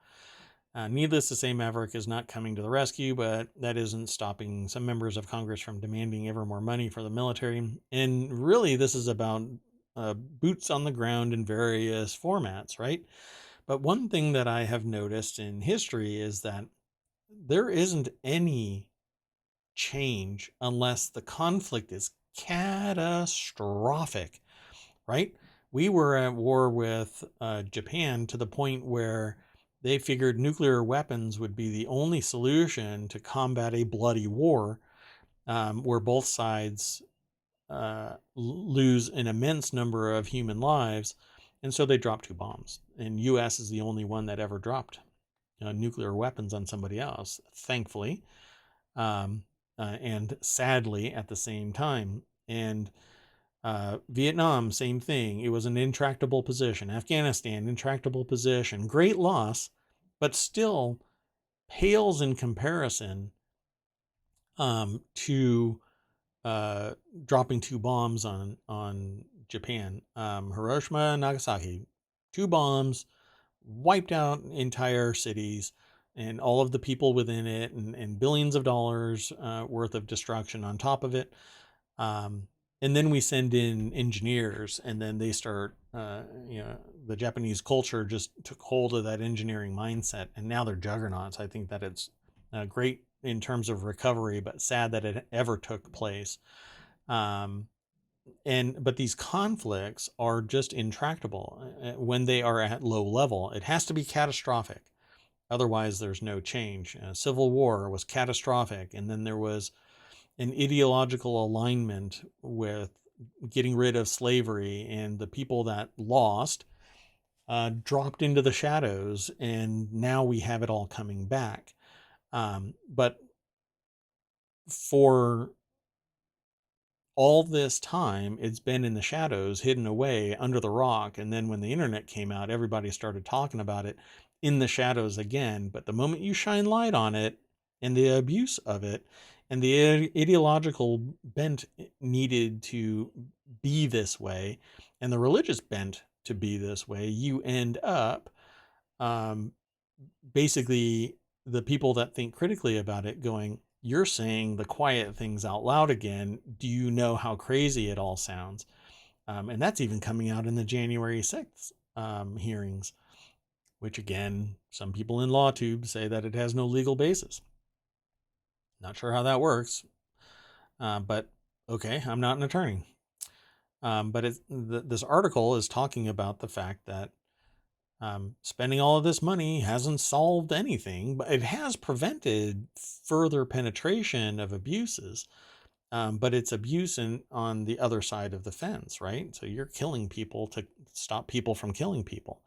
Needless to say, Maverick is not coming to the rescue, but that isn't stopping some members of Congress from demanding ever more money for the military. And really, this is about boots on the ground in various formats, right? But one thing that I have noticed in history is that there isn't any change unless the conflict is catastrophic, right? We were at war with Japan to the point where they figured nuclear weapons would be the only solution to combat a bloody war, where both sides lose an immense number of human lives. And so they dropped 2 bombs. And U.S. is the only one that ever dropped nuclear weapons on somebody else, thankfully. And sadly at the same time. And Vietnam, same thing. It was an intractable position. Afghanistan, intractable position. Great loss, but still pales in comparison to dropping two bombs on Japan. Hiroshima and Nagasaki, two bombs wiped out entire cities and all of the people within it, and billions of dollars worth of destruction on top of it. And then we send in engineers, and then they start, the Japanese culture just took hold of that engineering mindset, and now they're juggernauts. I think that it's great in terms of recovery, but sad that it ever took place. But these conflicts are just intractable when they are at low level. It has to be catastrophic. Otherwise, there's no change. Civil war was catastrophic, and then there was an ideological alignment with getting rid of slavery, and the people that lost dropped into the shadows, and now we have it all coming back. But for all this time, it's been in the shadows, hidden away under the rock. And then when the internet came out, everybody started talking about it in the shadows again. But the moment you shine light on it and the abuse of it and the ideological bent needed to be this way and the religious bent to be this way, you end up basically the people that think critically about it going, you're saying the quiet things out loud again. Do you know how crazy it all sounds? And that's even coming out in the January 6th hearings, which again, some people in LawTube say that it has no legal basis. Not sure how that works, but okay, I'm not an attorney. But this article is talking about the fact that spending all of this money hasn't solved anything, but it has prevented further penetration of abuses. But it's abuse on the other side of the fence, right? So you're killing people to stop people from killing people.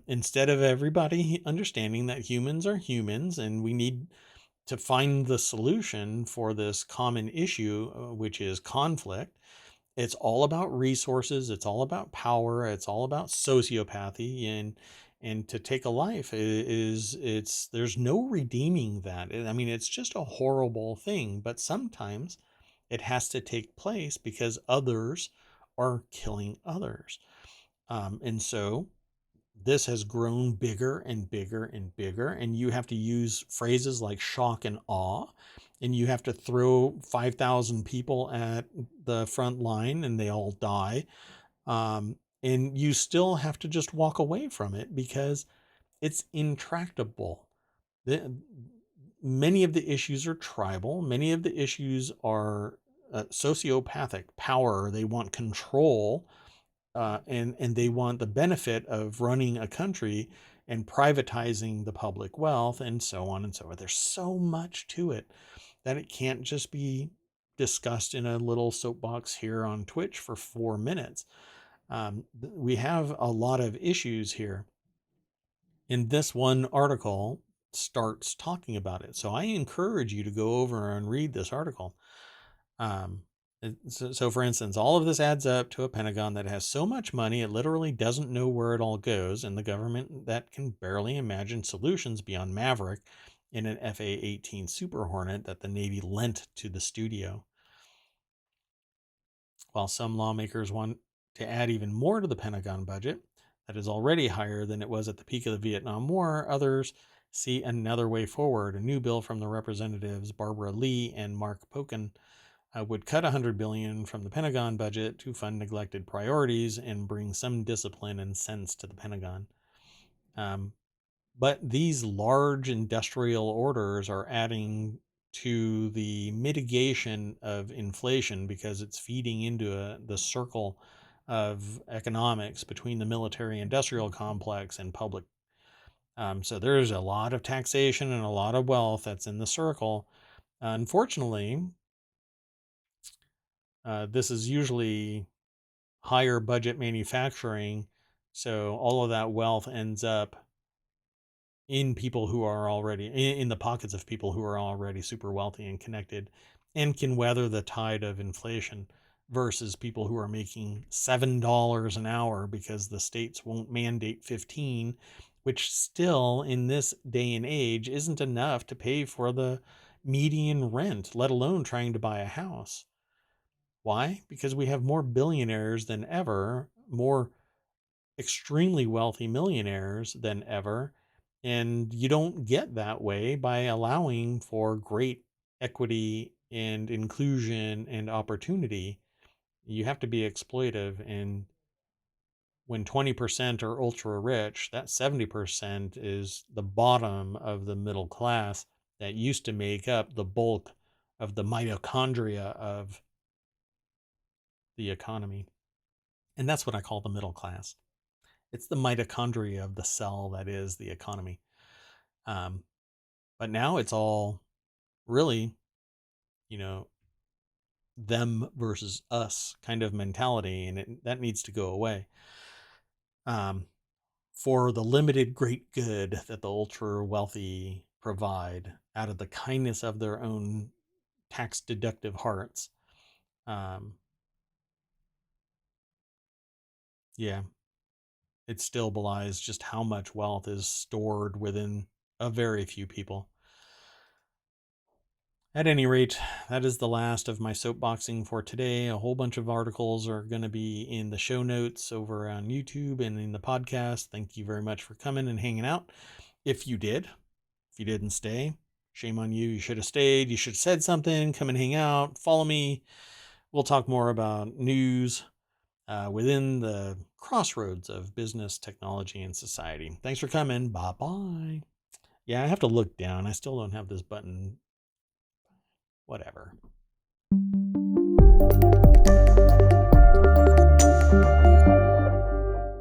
Instead of everybody understanding that humans are humans and we need to find the solution for this common issue, which is conflict. It's all about resources. It's all about power. It's all about sociopathy, and to take a life there's no redeeming that. I mean, it's just a horrible thing, but sometimes it has to take place because others are killing others. And so this has grown bigger and bigger and bigger, and you have to use phrases like shock and awe, and you have to throw 5,000 people at the front line and they all die. And you still have to just walk away from it because it's intractable. Many of the issues are tribal. Many of the issues are sociopathic power. They want control. And they want the benefit of running a country and privatizing the public wealth and so on and so forth. There's so much to it that it can't just be discussed in a little soapbox here on Twitch for 4 minutes. We have a lot of issues here. And this one article starts talking about it. So I encourage you to go over and read this article. So for instance, all of this adds up to a Pentagon that has so much money it literally doesn't know where it all goes, and the government that can barely imagine solutions beyond Maverick in an FA-18 Super Hornet that the Navy lent to the studio. While some lawmakers want to add even more to the Pentagon budget that is already higher than it was at the peak of the Vietnam War, others see another way forward. A new bill from the representatives Barbara Lee and Mark Pocan would cut $100 billion from the Pentagon budget to fund neglected priorities and bring some discipline and sense to the Pentagon. But these large industrial orders are adding to the mitigation of inflation because it's feeding into the circle of economics between the military industrial complex and public. So there's a lot of taxation and a lot of wealth that's in the circle. Unfortunately, this is usually higher budget manufacturing, so all of that wealth ends up in people who are already in the pockets of people who are already super wealthy and connected and can weather the tide of inflation, versus people who are making $7 an hour because the states won't mandate 15, which still in this day and age isn't enough to pay for the median rent, let alone trying to buy a house. Why? Because we have more billionaires than ever, more extremely wealthy millionaires than ever. And you don't get that way by allowing for great equity and inclusion and opportunity. You have to be exploitive. And when 20% are ultra rich, that 70% is the bottom of the middle class that used to make up the bulk of the mitochondria of the economy. And that's what I call the middle class. It's the mitochondria of the cell that is the economy. But now it's all really, you know, them versus us kind of mentality, and that needs to go away. For the limited great good that the ultra wealthy provide out of the kindness of their own tax deductive hearts. Yeah, it still belies just how much wealth is stored within a very few people. At any rate, that is the last of my soapboxing for today. A whole bunch of articles are going to be in the show notes over on YouTube and in the podcast. Thank you very much for coming and hanging out. If you didn't stay, shame on you. You should have stayed. You should have said something. Come and hang out. Follow me. We'll talk more about news within the crossroads of business, technology, and society. Thanks for coming. Bye-bye. Yeah, I have to look down. I still don't have this button. Whatever.